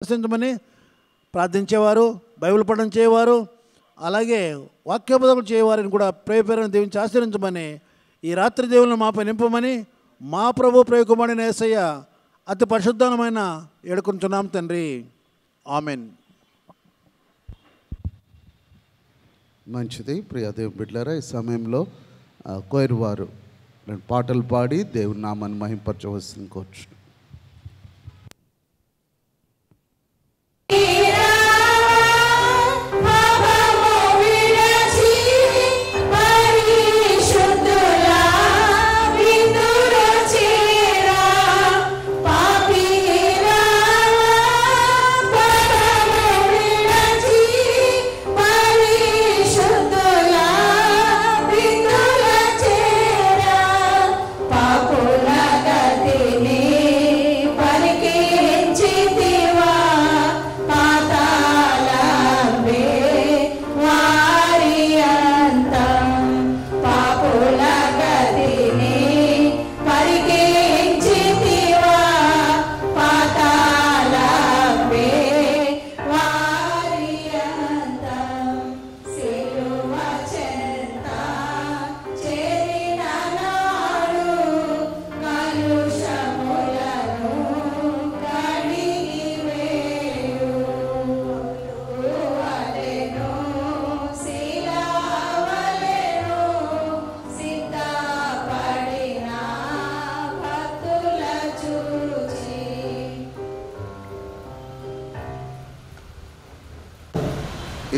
ఆశించమని ప్రార్థించేవారు, Bible పఠనం చేయవారు, అలాగే వాక్యోపదేశం చేయవారిని కూడా ప్రేరేపణ దీవించి ఆశీర్వదించమని ఈ రాత్రి దేవులను మాపై నింపమని మా ప్రభు ప్రియకుమారుడైన యేసయ్య అతి పరిశుద్ధమైన వేడుకొంచున్నాం తండ్రి. ఆమెన్. మంచిది. ప్రియ దేవుని బిడ్డలారా, ఈ సమయంలో కోయిర్ వారు రెండు పాటలు పాడి దేవుని నామాన్ని మహింపరచవలసింది కోరుచున్నాను.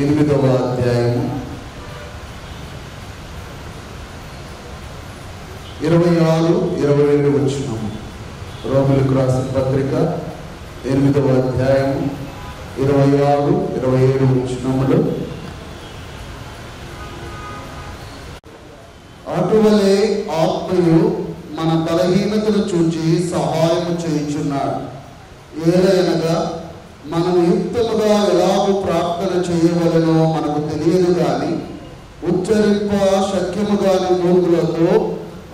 ఎనిమిదవ అధ్యాయము 26-22 వచనము. రోమీయులకు రాసిన పత్రిక 8వ అధ్యాయము 26-27 వచనములు. అటువలే ఆత్మయు మన బలహీనతను చూచి సహాయము చేయుచున్నాడు. ఏలయనగా మనం యుక్తముగా ఎలాగో ప్రార్థన చేయవలనో మనకు తెలియదు కానీ ఉచ్చరింప శక్యము కాని మూర్ఖులతో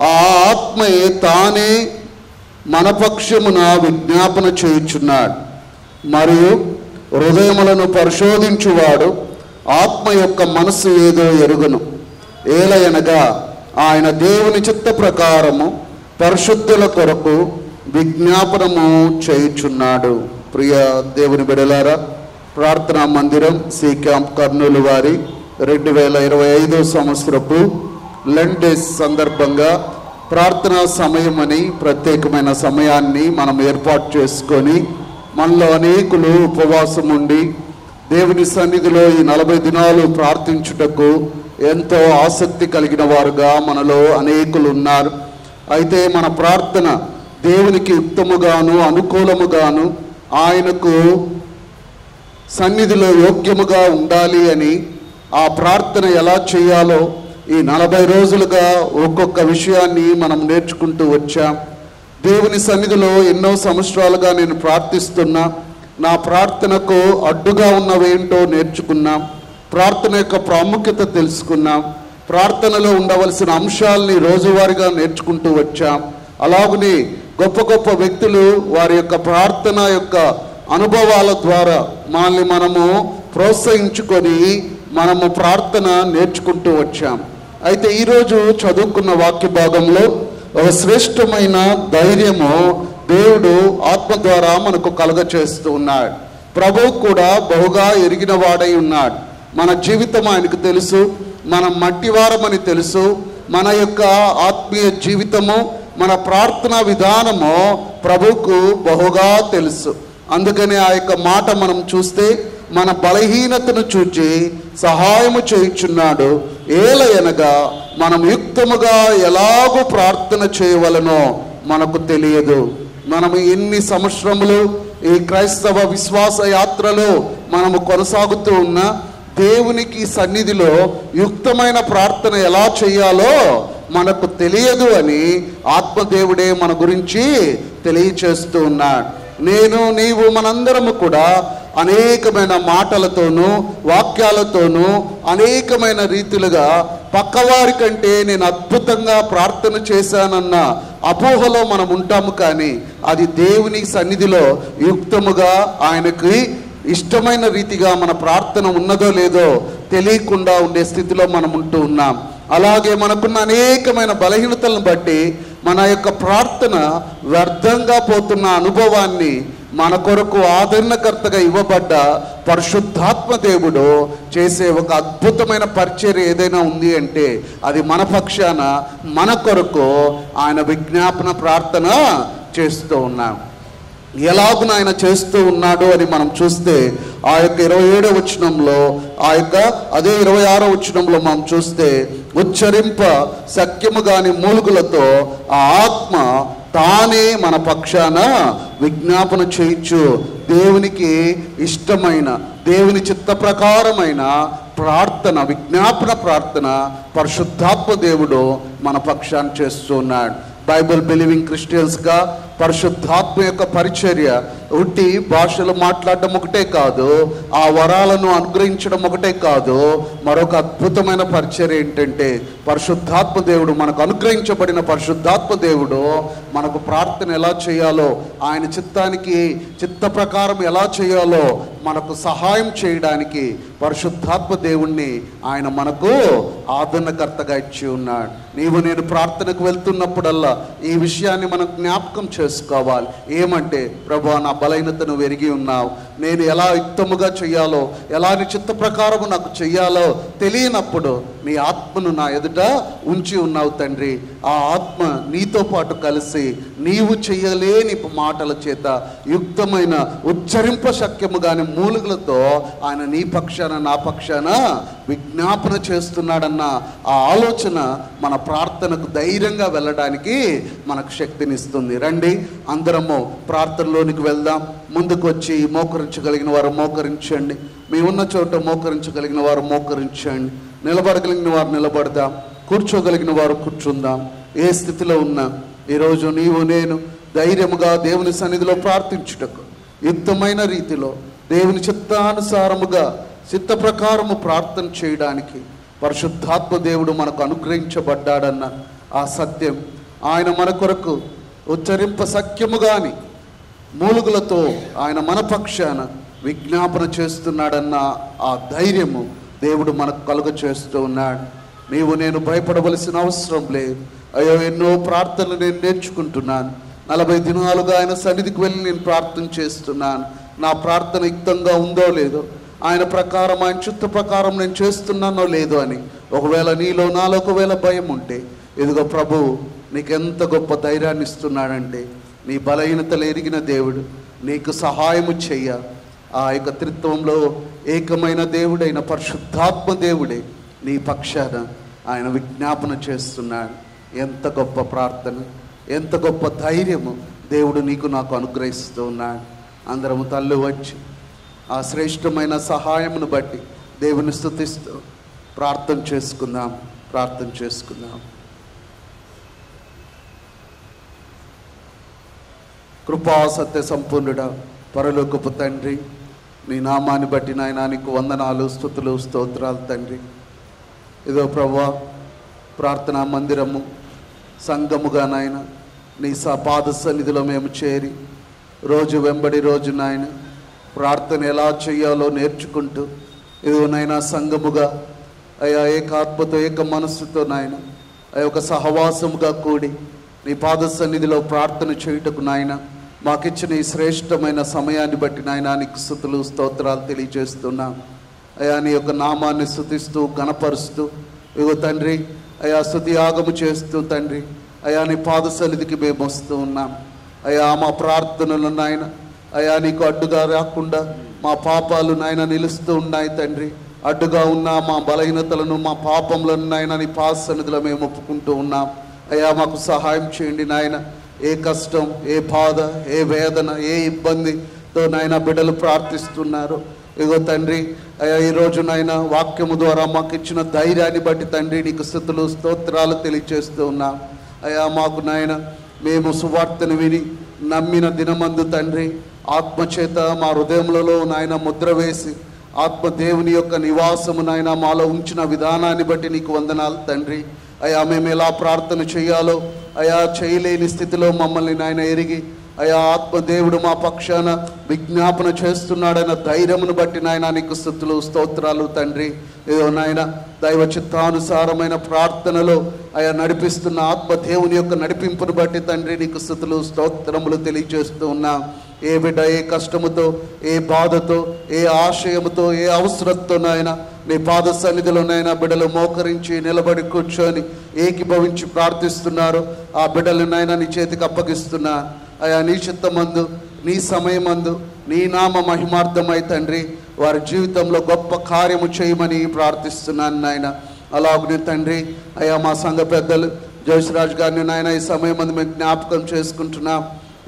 ఆ ఆత్మయే తానే మన పక్షమున విజ్ఞాపన చేయుచున్నాడు. మరియు హృదయములను పరిశోధించువాడు ఆత్మ యొక్క మనస్సు ఏదో ఎరుగును. ఏలయనగా ఆయన దేవుని చిత్త ప్రకారము పరిశుద్ధుల కొరకు విజ్ఞాపనము చేయుచున్నాడు. ప్రియ దేవుని బిడ్డలారా, ప్రార్థనా మందిరం సి క్యాంప్ కర్నూలు వారి 2025 సంవత్సరపు లెంట్ డేస్ సందర్భంగా ప్రార్థనా సమయం అని ప్రత్యేకమైన సమయాన్ని మనం ఏర్పాటు చేసుకొని మనలో అనేకులు ఉపవాసం ఉండి దేవుని సన్నిధిలో ఈ 40 దినాలు ప్రార్థించుటకు ఎంతో ఆసక్తి కలిగిన వారుగా మనలో అనేకులు ఉన్నారు. అయితే మన ప్రార్థన దేవునికి యుక్తముగాను అనుకూలముగాను ఆయనకు సన్నిధిలో యోగ్యముగా ఉండాలి అని ఆ ప్రార్థన ఎలా చేయాలో ఈ 40 రోజులుగా ఒక్కొక్క విషయాన్ని మనం నేర్చుకుంటూ వచ్చాం. దేవుని సన్నిధిలో ఎన్నో సంవత్సరాలుగా నేను ప్రార్థిస్తున్నా. నా ప్రార్థనకు అడ్డుగా ఉన్నవేంటో నేర్చుకున్నాం. ప్రార్థన యొక్క ప్రాముఖ్యత తెలుసుకున్నాం. ప్రార్థనలో ఉండవలసిన అంశాలని రోజువారీగా నేర్చుకుంటూ వచ్చాం. అలాగనే గొప్ప గొప్ప వ్యక్తులు వారి యొక్క ప్రార్థన యొక్క అనుభవాల ద్వారా మనల్ని మనము ప్రోత్సహించుకొని మనము ప్రార్థన నేర్చుకుంటూ వచ్చాం. అయితే ఈరోజు చదువుకున్న వాక్య భాగంలో ఒక శ్రేష్టమైన ధైర్యము దేవుడు ఆత్మ ద్వారా మనకు కలుగచేస్తూ ఉన్నాడు. ప్రభువు కూడా బహుగా ఎరిగిన వాడై ఉన్నాడు. మన జీవితం ఆయనకు తెలుసు. మనం మట్టివారమని తెలుసు. మన యొక్క ఆత్మీయ జీవితము, మన ప్రార్థనా విధానము ప్రభువుకు బహుగా తెలుసు. అందుకని ఆ యొక్క మాట మనం చూస్తే మన బలహీనతను చూచి సహాయము చేయుచున్నాడు. ఏలయనగా మనం యుక్తముగా ఎలాగో ప్రార్థన చేయవలనో మనకు తెలియదు. మనము ఎన్ని సంవత్సరములు ఈ క్రైస్తవ విశ్వాస యాత్రలో మనము కొనసాగుతూ ఉన్నా దేవునికి సన్నిధిలో యుక్తమైన ప్రార్థన ఎలా చేయాలో మనకు తెలియదు అని ఆత్మదేవుడే మన గురించి తెలియచేస్తూ ఉన్నాడు. నేను నీవు మనందరము కూడా అనేకమైన మాటలతోనూ వాక్యాలతోనూ అనేకమైన రీతిలుగా పక్కవారి కంటే నేను అద్భుతంగా ప్రార్థన చేశానన్న అపోహలో మనం ఉంటాము. కానీ అది దేవుని సన్నిధిలో యుక్తముగా, ఆయనకి ఇష్టమైన రీతిగా మన ప్రార్థన ఉన్నదో లేదో తెలియకుండా ఉండే స్థితిలో మనం ఉంటూ ఉన్నాం. అలాగే మనకున్న అనేకమైన బలహీనతలను బట్టి మన యొక్క ప్రార్థన వ్యర్థంగా పోతున్న అనుభవాన్ని మన కొరకు ఆదరణకర్తగా ఇవ్వబడ్డ పరిశుద్ధాత్మ దేవుడు చేసే ఒక అద్భుతమైన పరిచర్య ఏదైనా ఉంది అంటే అది మన పక్షాన, మన కొరకు ఆయన విజ్ఞాపన ప్రార్థన చేస్తూ ఉన్నాం. ఎలాగున ఆయన చేస్తూ ఉన్నాడు అని మనం చూస్తే ఆ యొక్క 27వ వచనంలో, ఆ యొక్క అదే 26వ వచనంలో మనం చూస్తే, ఉచ్చరింప సఖ్యము గాని మూలుగులతో ఆ ఆత్మ తానే మన పక్షాన విజ్ఞాపన చేయించు దేవునికి ఇష్టమైన, దేవుని చిత్త ప్రకారమైన ప్రార్థన, విజ్ఞాపన ప్రార్థన పరిశుద్ధాత్మ దేవుడు మన పక్షాన చేస్తున్నాడు. బైబిల్ బిలీవింగ్ క్రిస్టియన్స్గా పరిశుద్ధాత్మ యొక్క పరిచర్య ఉట్టి భాషలు మాట్లాడడం ఒకటే కాదు, ఆ వరాలను అనుగ్రహించడం ఒకటే కాదు, మరొక అద్భుతమైన పరిచర్య ఏంటంటే పరిశుద్ధాత్మ దేవుడు, మనకు అనుగ్రహించబడిన పరిశుద్ధాత్మ దేవుడు మనకు ప్రార్థన ఎలా చేయాలో, ఆయన చిత్తానికి చిత్త ప్రకారం ఎలా చేయాలో మనకు సహాయం చేయడానికి పరిశుద్ధాత్మ దేవుణ్ణి ఆయన మనకు ఆదరణకర్తగా ఇచ్చి ఉన్నాడు. నీవు నేను ప్రార్థనకు వెళ్తున్నప్పుడల్లా ఈ విషయాన్ని మనం జ్ఞాపకం చేసుకోవాలి. ఏమంటే, ప్రభువా నా బలహీనతను ఎరిగి ఉన్నావు, నేను ఎలా యుక్తముగా చెయ్యాలో, ఎలా నీ చిత్త ప్రకారము నాకు చెయ్యాలో తెలియనప్పుడు నీ ఆత్మను నా ఎదుట ఉంచి ఉన్నావు తండ్రి. ఆ ఆత్మ నీతో పాటు కలిసి నీవు చెయ్యలేని మాటల చేత యుక్తమైన ఉచ్చరింప శక్యము కాని మూలుగులతో ఆయన నీ పక్షాన నా పక్షాన విజ్ఞాపన చేస్తున్నాడన్న ఆ ఆలోచన మన ప్రార్థనకు ధైర్యంగా వెళ్ళడానికి మనకు శక్తినిస్తుంది. రండి అందరము ప్రార్థనలోనికి వెళ్దాం. ముందుకు వచ్చి మోకరించగలిగిన వారు మోకరించండి, మీ ఉన్న చోట మోకరించగలిగిన వారు మోకరించండి, నిలబడగలిగిన వారు నిలబడదాం, కూర్చోగలిగిన వారు కూర్చుందాం. ఏ స్థితిలో ఉన్నా ఈరోజు నీవు నేను ధైర్యముగా దేవుని సన్నిధిలో ప్రార్థించుటకు, యుక్తమైన రీతిలో దేవుని చిత్తానుసారముగా చిత్త ప్రకారము ప్రార్థన చేయడానికి పరిశుద్ధాత్మ దేవుడు మనకు అనుగ్రహించబడ్డాడన్న ఆ సత్యం, ఆయన మన కొరకు ఉచ్చరింప సఖ్యము గాని మూలుగులతో ఆయన మన పక్షాన విజ్ఞాపన చేస్తున్నాడన్న ఆ ధైర్యము దేవుడు మనకు కలుగ చేస్తూ ఉన్నాడు. నీవు నేను భయపడవలసిన అవసరం లేదు. అయ్యో, ఎన్నో ప్రార్థనలు నేను నేర్చుకుంటున్నాను. 40 దినాలుగా ఆయన సన్నిధికి వెళ్ళి నేను ప్రార్థన చేస్తున్నాను. నా ప్రార్థన యుక్తంగా ఉందో లేదో, ఆయన ప్రకారం, ఆయన చిత్త ప్రకారం నేను చేస్తున్నానో లేదో అని ఒకవేళ నీలో నాలో ఒకవేళ భయం ఉంటే, ఇదిగో ప్రభువు నీకెంత గొప్ప ధైర్యాన్ని ఇస్తున్నాడంటే, నీ బలహీనతలు ఎరిగిన దేవుడు నీకు సహాయము చెయ్య. ఆ యొక్క త్రిత్వంలో ఏకమైన దేవుడైన పరిశుద్ధాత్మ దేవుడే నీ పక్షాన ఆయన విజ్ఞాపన చేస్తున్నాడు. ఎంత గొప్ప ప్రార్థన, ఎంత గొప్ప ధైర్యము దేవుడు నీకు నాకు అనుగ్రహిస్తూ ఉన్నాడు. అందరము తల్లు వచ్చి ఆ శ్రేష్టమైన సహాయమును బట్టి దేవుని స్తుతిస్తూ ప్రార్థన చేసుకుందాం. ప్రార్థన చేసుకుందాం. కృపా సత్య సంపూర్ణుడా పరలోకపు తండ్రి, నీ నామాన్ని బట్టి నాయనా నీకు వందనాలు, స్తుతులు, స్తోత్రాలు తండ్రి. ఇదో ప్రభువా, ప్రార్థనా మందిరము సంఘముగా నాయన నీ పాద సన్నిధిలో మేము చేరి రోజు వెంబడి రోజు నాయన ప్రార్థన ఎలా చేయాలో నేర్చుకుంటూ, ఇదో నైనా సంఘముగా అయా ఏకాత్మతో ఏక మనస్సుతో నాయన ఒక సహవాసముగా కూడి నీ పాద సన్నిధిలో ప్రార్థన చేయుటకు నాయన మాకిచ్చిన ఈ శ్రేష్టమైన సమయాన్ని బట్టి నాయన నీకు స్తుతులు, స్తోత్రాలు తెలియజేస్తున్నాం. అయా నీ యొక్క నామాన్ని స్తుతిస్తూ గణపరుస్తూ ఇగో తండ్రి అయా స్తుతి యాగము చేస్తూ తండ్రి అయా నీ పాద సన్నిధికి మేము వస్తూ ఉన్నాం. అయా మా ప్రార్థనలు నాయన అయా నీకు అడ్డుగా రాకుండా మా పాపాలు నాయన నిలుస్తూ ఉన్నాయి తండ్రి. అడ్డుగా ఉన్న మా బలహీనతలను, మా పాపములను నాయన నీ పాద సన్నిధిలో మేము ఒప్పుకుంటూ ఉన్నాం. అయా మాకు సహాయం చేయండి నాయన. ఏ కష్టం, ఏ బాధ, ఏ వేదన, ఏ ఇబ్బందితో నాయన బిడ్డలు ప్రార్థిస్తున్నారు. ఇగో తండ్రి అయా ఈరోజు నాయన వాక్యము ద్వారా మాకు ఇచ్చిన ధైర్యాన్ని బట్టి తండ్రి నీకు స్తుతులు, స్తోత్రాలు తెలియజేస్తూ ఉన్నాం. అయా మాకు నాయన మేము సువార్తను విని నమ్మిన దినమందు తండ్రి ఆత్మచేత మా హృదయములలో నాయన ముద్ర వేసి ఆత్మ దేవుని యొక్క నివాసము నాయన మాలో ఉంచిన విధానాన్ని బట్టి నీకు వందనాలు తండ్రి. అయా మేము ఎలా ప్రార్థన చేయాలో అయా చేయలేని స్థితిలో మమ్మల్ని నాయన ఎరిగి అయా ఆత్మదేవుడు మా పక్షాన విజ్ఞాపన చేస్తున్నాడన్న ధైర్యమును బట్టి నాయన నీకు స్తుతులు స్తోత్రాలు తండ్రి. ఏదో నాయన దైవ చిత్తానుసారమైన ప్రార్థనలో అయా నడిపిస్తున్న ఆత్మదేవుని యొక్క నడిపింపును బట్టి తండ్రి నీకు స్తుతులు స్తోత్రములు తెలియజేస్తూ ఉన్నాం. ఏ బిడ్డ ఏ కష్టముతో, ఏ బాధతో, ఏ ఆశయముతో, ఏ అవసరంతో నాయన నీ పాద సన్నిధిలోనైనా బిడ్డలు మోకరించి నిలబడి కూర్చొని ఏకీభవించి ప్రార్థిస్తున్నారు. ఆ బిడ్డలనైనా నీ చేతికి అప్పగిస్తున్నా. అయా నీ చిత్తమందు, నీ సమయమందు, నీ నామ మహిమార్థమై తండ్రి వారి జీవితంలో గొప్ప కార్యము చేయమని ప్రార్థిస్తున్నాను నాయన. అలాగే తండ్రి అయా మా సంఘ పెద్దలు జోషిరాజు గారిని నాయన ఈ సమయమందు మేము జ్ఞాపకం చేసుకుంటున్నాం.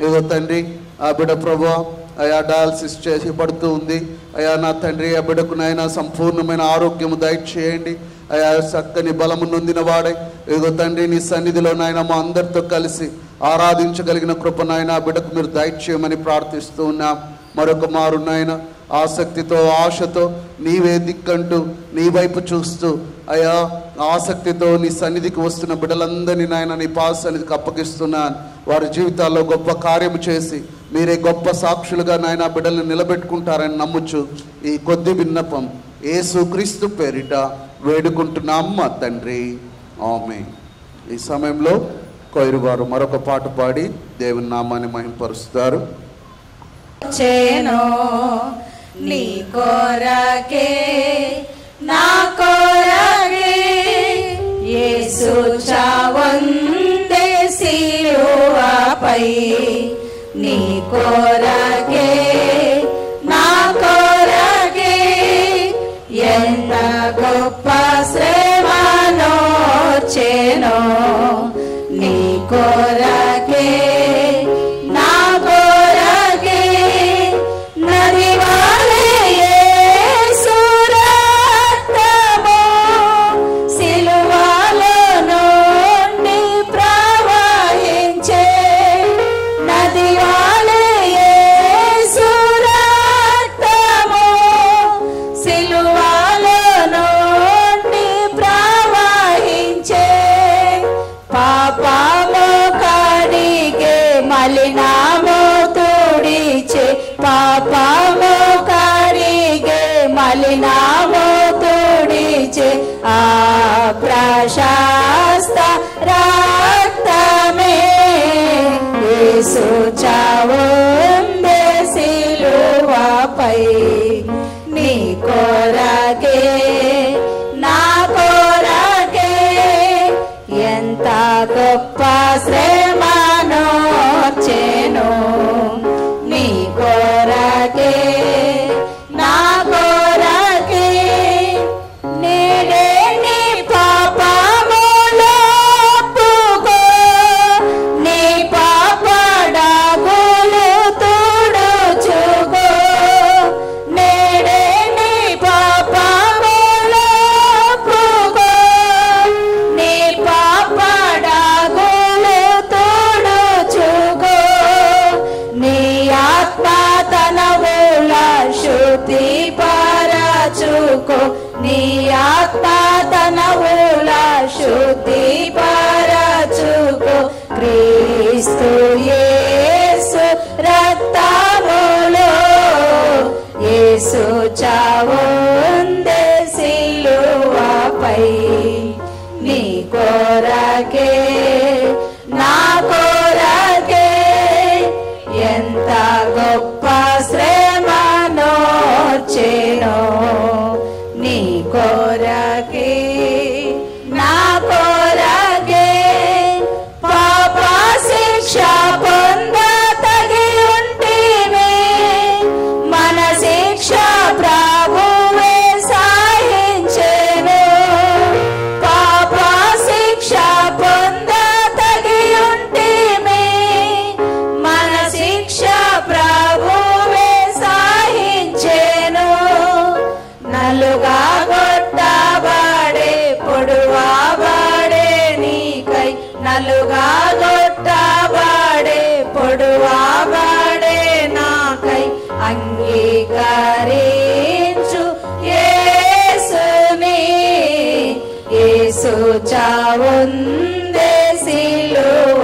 ఏదో తండ్రి ఆ బిడ్డ ప్రభువా అయా డయాలసిస్ చేసి పడుతూ ఉంది. అయా నా తండ్రి ఆ బిడ్డకు నాయన సంపూర్ణమైన ఆరోగ్యము దయచేయండి. అయా చక్కని బలము నొందిన వాడై ఏదో తండ్రి నీ సన్నిధిలో నాయన మా అందరితో కలిసి ఆరాధించగలిగిన కృప నాయన ఆ బిడ్డకు మీరు దయచేయమని ప్రార్థిస్తూ ఉన్నాం. మరొక మారు నాయన ఆసక్తితో ఆశతో నీవే దిక్కంటూ నీ వైపు చూస్తూ అయా ఆసక్తితో నీ సన్నిధికి వస్తున్న బిడ్డలందరినీ నాయన నీ పాద సన్నిధికి అప్పగిస్తున్నాను. వారి జీవితాల్లో గొప్ప కార్యము చేసి మీరే గొప్ప సాక్షులుగా నాయన బిడ్డలను నిలబెట్టుకుంటారని నమ్ముచు ఈ కొద్ది విన్నపం యేసుక్రీస్తు పేరిట వేడుకుంటున్నాం మా తండ్రి, ఆమేన్. ఈ సమయంలో కొయిరు వారు మరొక పాట పాడి దేవుని నామాన్ని మహింపరుస్తారు. నీ కొరకే నా కొరకే యేసు చావందే సిలువపై, నీ కొరకే నా కొరకే ఎంత గొప్ప శ్రమనోచెనో, నీ కొరకే నా కొరకే నది వాలే యేసు రక్తము సిలువలో నుండి ప్రవహించే, నది వాలే యేసు రక్తము సిలువలో నుండి ప్రవహించే, పాపము కడిగే మలినము తుడిచే, పాపము కడిగే మలినము తుడిచే, ఆ ప్రశస్త రక్తమే యేసు చావుందే సిలువపై, నీ కొరకే నా కొరకే ఎంత గొప్ప శ్రమనోచెనో, నీ కొరకే నా కొరకే నేడే నీ పాపములు ఒప్పుకో, నీ పాపడాగులు తుడుచుకో, నేడే నీ పాపములు ఒప్పుకో, నీ పాపడాగులు తుడుచుకో, నీ ఆత్మ తనవుల శుద్ధి పరచుకో, నీ ఆత్మ తనవుల శుద్ధి పరచుకో, క్రీస్తు యేసు రక్తములో యేసు చావుందే సిలువపై, నీ కొరకే నా కొరకే ఎంత గొప్ప శ్రమనోచెనో, నీ కొరకే నా కొరకే పాప శిక్ష పొంద తగి ఉంటిమే, మన శిక్ష ప్రభువే సహించెను, పాప శిక్ష పొంద తగి ఉంటిమే, మన శిక్ష ప్రభువే సహించెను, నలుగా గొట్టబడే పొడువబడే నీకై, నలుగా గొట్టబడే పొడువబడే నాకై, అంగీకరించు యేసుని, యేసు చావుందే సిలువ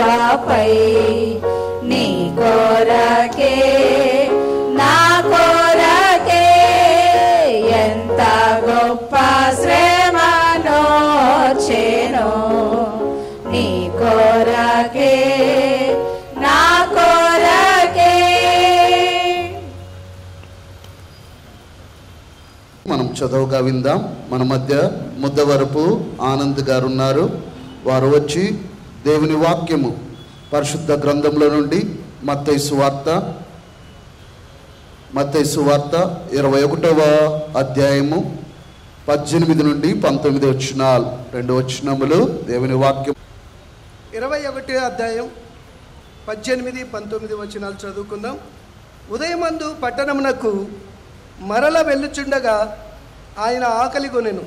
మనం చదువుగా విందాం. మన మధ్య ముద్దవరపు ఆనంద్ గారు ఉన్నారు. వారు వచ్చి దేవుని వాక్యము పరిశుద్ధ గ్రంథంలో నుండి మత్తయి సువార్త 21వ అధ్యాయము 18 నుండి 19 వచనాలు, 2 వచనములు దేవుని వాక్యం. 21 అధ్యాయం 18-19 వచనాలు చదువుకుందాం. ఉదయమందు పట్టణమునకు మరల వెళ్ళుచుండగా ఆయన ఆకలి కొనెను.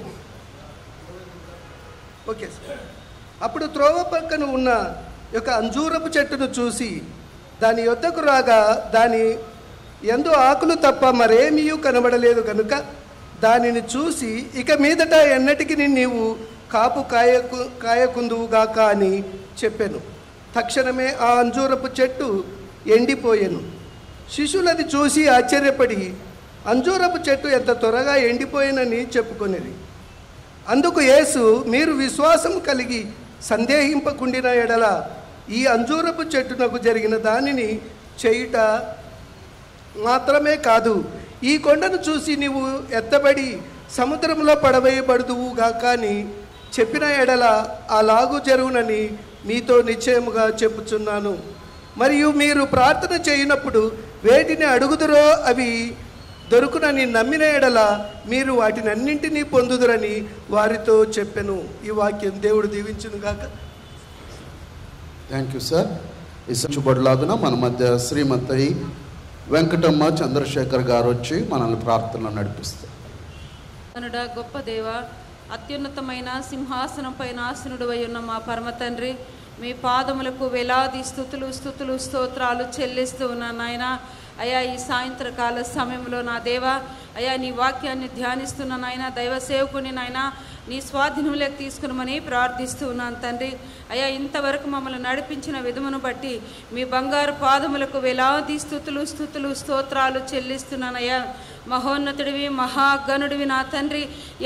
Okay sir. అప్పుడు త్రోవ పక్కన ఉన్న యొక్క అంజూరపు చెట్టును చూసి దాని యొద్దకు రాగా దాని యందు ఆకులు తప్ప మరేమీ కనబడలేదు కనుక దానిని చూసి, ఇక మీదట ఎన్నటికి నీవు కాపు కాయకుందువుగాక అని చెప్పాను. తక్షణమే ఆ అంజూరపు చెట్టు ఎండిపోయాను. శిష్యులది చూసి ఆశ్చర్యపడి అంజూరపు చెట్టు ఎంత త్వరగా ఎండిపోయినని చెప్పుకొనేది. అందుకు యేసు, మీరు విశ్వాసం కలిగి సందేహింపకుండిన ఎడల ఈ అంజూరపు చెట్టునకు జరిగిన దానిని చేయుట మాత్రమే కాదు, ఈ కొండను చూసి నీవు ఎత్తబడి సముద్రంలో పడవేయబడుదువుగాక అని చెప్పిన ఎడల అలాగు జరుగునని మీతో నిశ్చయముగా చెప్పుచున్నాను. మరియు మీరు ప్రార్థన చేయనప్పుడు వేటిని అడుగుదురో అవి దొరుకునని నమ్మిన ఎడల మీరు వాటినన్నింటినీ పొందుదురని వారితో చెప్పెను. ఈ వాక్యం దేవుడు దీవించును గాక. Thank you sir. ఇసుబడిలాగున మన మధ్య శ్రీమతి వెంకటమ్మ చంద్రశేఖర్ గారు వచ్చి మనల్ని ప్రార్థనలో నడిపిస్తారు. గొప్ప దేవ, అత్యున్నతమైన సింహాసనం పైన ఆసనుడు అయి ఉన్న మా పరమ తండ్రి, మీ పాదములకు వేలాది స్తుతులు స్తోత్రాలు చెల్లిస్తూ ఉన్నాను నాయన. అయ్యా, ఈ సాయంత్రకాల సమయంలో నా దేవా, అయ్యా నీ వాక్యాన్ని ధ్యానిస్తున్న నాయన దైవ సేవకుని నాయన నీ స్వాధీనంలోకి తీసుకునమని ప్రార్థిస్తూ ఉన్నాను తండ్రి. అయ్యా, ఇంతవరకు మమ్మల్ని నడిపించిన విధమును బట్టి మీ బంగారు పాదములకు వేలాది స్తుతులు స్తోత్రాలు చెల్లిస్తున్నానయ్యా. మహోన్నతుడివి, మహాగణుడివి నా తండ్రి,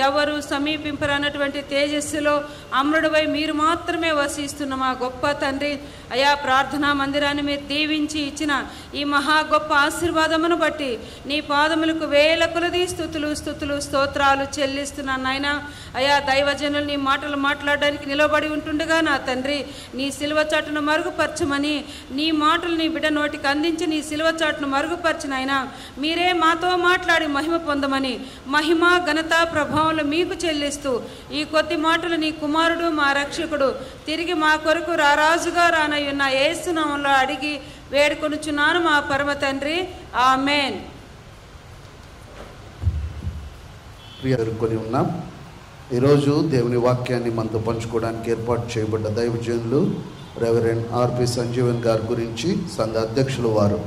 ఎవరు సమీపింపరన్నటువంటి తేజస్సులో అమరుడివై మీరు మాత్రమే వసిస్తున్న మా గొప్ప తండ్రి. అయా, ప్రార్థనా మందిరాన్ని మీరు దీవించి ఇచ్చిన ఈ మహా గొప్ప ఆశీర్వాదమును బట్టి నీ పాదములకు వేల కొలది స్తుతులు స్తోత్రాలు చెల్లిస్తున్నాను నాయన. అయా, దైవజనులు నీ మాటలు మాట్లాడడానికి నిలబడి ఉంటుండగా నా తండ్రి, నీ సిలువ చాటును మరుగుపరచమని నీ మాటలు నీ బిడ్డ నోటికి అందించి నీ సిలువ చాటును మరుగుపరచిన ఆయన మీరే మాతో మాట్లాడి మహిమ పొందమని మహిమ ఘనత ప్రభావాలు మీకు చెల్లిస్తూ ఈ కొద్ది మాటలు నీ కుమారుడు మా రక్షకుడు తిరిగి మా కొరకు రారాజుగా రానయ్యున్న యేసు నామములో అడిగి వేడుకొనుచున్నాను మా పరమ తండ్రి, ఆమేన్. కొని ఉన్నాం. ఈరోజు దేవుని వాక్యాన్ని మనతో పంచుకోవడానికి ఏర్పాటు చేయబడ్డ దైవజనులు రెవరెండ్ ఆర్పి సంజీవన్ గారి గురించి సంఘ అధ్యక్షులు వారు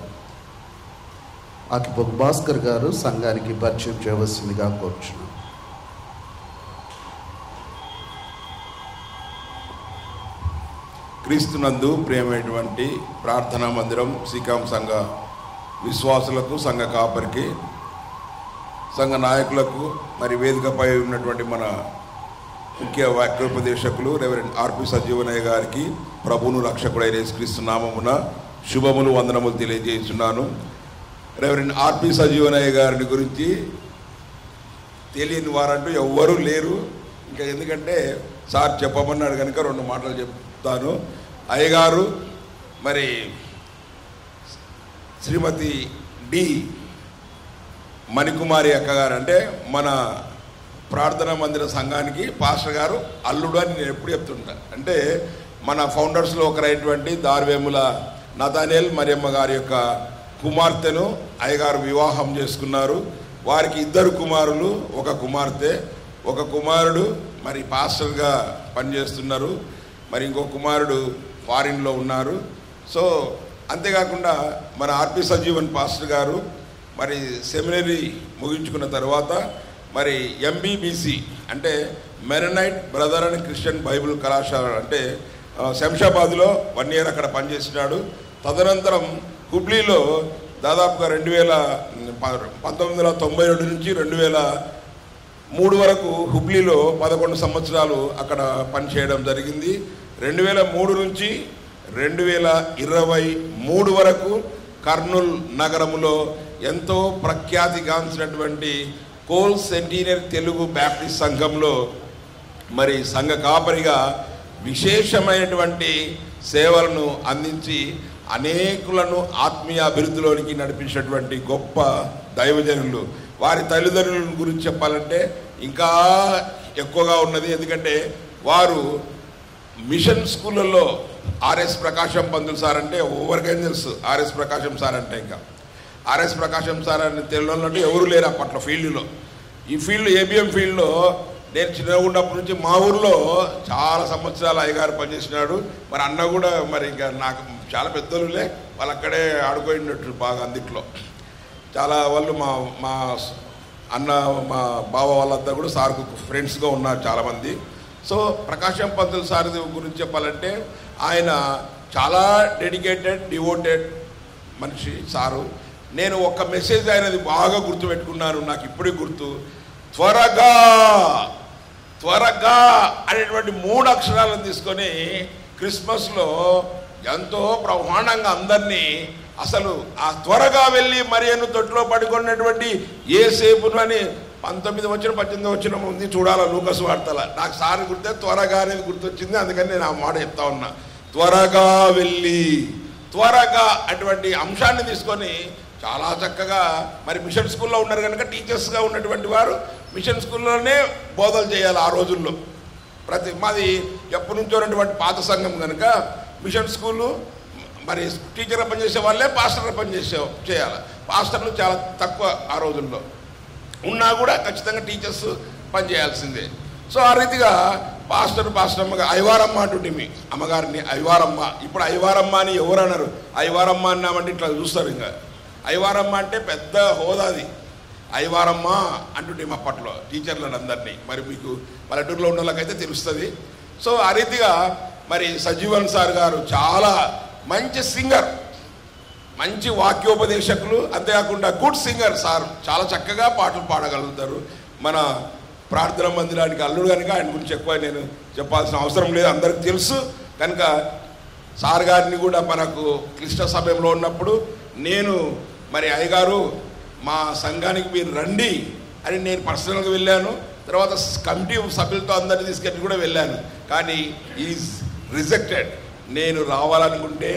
ఆకిపోక్ భాస్కర్ గారు సంఘానికి పరిచయం చేయవలసిందిగా కోరుచున్నాం. క్రీస్తునందు ప్రియమైనటువంటి ప్రార్థనా మందిరం శ్రీకాం సంఘ విశ్వాసులకు, సంఘ కాపరికి, సంఘ నాయకులకు, మరి వేదికపై ఉన్నటువంటి మన ముఖ్య వాక్యోపదేశకులు రెవరెండ్ ఆర్పి సంజీవనయ్య గారికి ప్రభువును రక్షకుడైన యేసుక్రీస్తు నామమున శుభములు, వందనములు తెలియజేస్తున్నాను. రెవరెండ్ ఆర్పి సంజీవనయ్య గారిని గురించి తెలియని వారంటూ ఎవ్వరూ లేరు. ఇంకా ఎందుకంటే సార్ చెప్పమన్నాడు కనుక 2 మాటలు చెప్తాను. అయ్యగారు మరి శ్రీమతి డి మణికుమారి అక్కగారు, అంటే మన ప్రార్థనా మందిర సంఘానికి పాస్టర్ గారు అల్లుడు అని నేను ఎప్పుడు చెప్తుంటా. అంటే మన ఫౌండర్స్లో ఒకరైనటువంటి దార్వేముల నతానేల్ మరియమ్మ గారి యొక్క కుమార్తెను అయ్యగారు వివాహం చేసుకున్నారు. వారికి 2 కుమారులు, 1 కుమార్తె. 1 కుమారుడు మరి పాస్టర్గా పనిచేస్తున్నారు, మరి ఇంకో కుమారుడు ఫారిన్లో ఉన్నారు. సో అంతేకాకుండా మన ఆర్పి సంజీవన్ పాస్టర్ గారు మరి సెమినరీ ముగించుకున్న తర్వాత మరి ఎంబీబీసీ అంటే మెరనైట్ బ్రదర్ అండ్ క్రిస్టియన్ బైబిల్ కళాశాల అంటే శంషాబాద్లో 1 ఇయర్ అక్కడ పనిచేసినాడు. తదనంతరం హుబ్లీలో దాదాపుగా 1992 నుంచి 2003 వరకు హుబ్లీలో 11 సంవత్సరాలు అక్కడ పనిచేయడం జరిగింది. 2003 నుంచి 2023 వరకు కర్నూల్ నగరంలో ఎంతో ప్రఖ్యాతిగాంచినటువంటి కోల్ సెంటీనరీ తెలుగు బ్యాప్టిస్ట్ సంఘంలో మరి సంఘ కాపరిగా విశేషమైనటువంటి సేవలను అందించి అనేకులను ఆత్మీయ అభివృద్ధిలోనికి నడిపించినటువంటి గొప్ప దైవజనులు. వారి తల్లిదండ్రుల గురించి చెప్పాలంటే ఇంకా ఎక్కువగా ఉన్నది. ఎందుకంటే వారు మిషన్ స్కూళ్ళల్లో ఆర్ఎస్ ప్రకాశం పంతులు సార్ అంటే ఎవరికైనా తెలుసు. ఆర్ఎస్ ప్రకాశం సార్ అంటే ఇంకా ఆర్ఎస్ ప్రకాశం సార్ అని తెలియనంటే ఎవరు లేరు అప్పట్లో ఫీల్డ్లో. ఈ ఫీల్డ్ ఏబిఎం ఫీల్డ్లో నేను చిన్నగా ఉన్నప్పటి నుంచి మా ఊర్లో చాలా సంవత్సరాలు అయ్యగారు పనిచేసినాడు. మరి అన్న కూడా మరి ఇంకా నాకు చాలా పెద్దలులే, వాళ్ళు అక్కడే ఆడుకోయినట్టు బాగా అందుట్లో చాలా వాళ్ళు మా అన్న మా బావ వాళ్ళంతా కూడా సార్కు ఫ్రెండ్స్గా ఉన్నారు చాలామంది. సో ప్రకాశం పంతులు సార్ గురించి చెప్పాలంటే ఆయన చాలా డెడికేటెడ్ డివోటెడ్ మనిషి సారు. నేను ఒక మెసేజ్ ఆయనది బాగా గుర్తుపెట్టుకున్నాను, నాకు ఇప్పుడే గుర్తు. త్వరగా త్వరగా అనేటువంటి 3 అక్షరాలను తీసుకొని క్రిస్మస్లో ఎంతో బ్రహ్మాండంగా అందరినీ అసలు ఆ త్వరగా వెళ్ళి మరియను తొట్టులో పడుకున్నటువంటి ఏసేపును అని 19 వచ్చిన 18 వచ్చిన ఉంది చూడాలా లూకాసు వార్తల. నాకు సార్ గుర్తే త్వరగా అనేది గుర్తొచ్చింది, అందుకని నేను ఆ మాట చెప్తా ఉన్నా. త్వరగా వెళ్ళి త్వరగా అటువంటి అంశాన్ని తీసుకొని చాలా చక్కగా మరి మిషన్ స్కూల్లో ఉన్నారు కనుక టీచర్స్గా ఉన్నటువంటి వారు మిషన్ స్కూల్లోనే బోధలు చేయాలి ఆ రోజుల్లో. మాది ఎప్పటి నుంచో ఉన్నటువంటి పాత సంఘం కనుక మిషన్ స్కూలు మరి టీచర్గా పనిచేసే వాళ్ళే పాస్టర్గా చేయాలి. పాస్టర్లు చాలా తక్కువ ఆ రోజుల్లో ఉన్నా కూడా ఖచ్చితంగా టీచర్స్ పనిచేయాల్సిందే. సో ఆ రీతిగా పాస్టమ్మగా ఐవారమ్మ అంటుండే మీ అమ్మగారిని ఐవారమ్మ. ఇప్పుడు ఐవారమ్మ అని ఎవరు అన్నారు? ఐవారమ్మ అన్నామంటే ఇట్లా చూస్తారు. ఇంకా ఐవారమ్మ అంటే పెద్ద హోదాది. ఐవారమ్మ అంటుండే అప్పట్లో టీచర్లను అందరినీ. మరి మీకు పల్లెటూరులో ఉన్న వాళ్ళకైతే తెలుస్తుంది. సో ఆ రీతిగా మరి సజీవన్ సార్ గారు చాలా మంచి సింగర్, మంచి వాక్యోపదేశకులు, అంతేకాకుండా గుడ్ సింగర్ సార్. చాలా చక్కగా పాటలు పాడగలుగుతారు. మన ప్రార్థన మందిరానికి అల్లుడు కనుక ఆయన గురించి ఎక్కువ నేను చెప్పాల్సిన అవసరం లేదు, అందరికి తెలుసు కనుక. సార్ గారిని కూడా మనకు క్లిష్ట సమయంలో ఉన్నప్పుడు నేను మరి అయ్యగారు మా సంఘానికి మీరు రండి అని నేను పర్సనల్గా వెళ్ళాను. తర్వాత కమిటీ సభ్యులతో అందరినీ తీసుకెళ్ళి కూడా వెళ్ళాను. కానీ ఈజ్ రిజెక్టెడ్. నేను రావాలనుకుంటే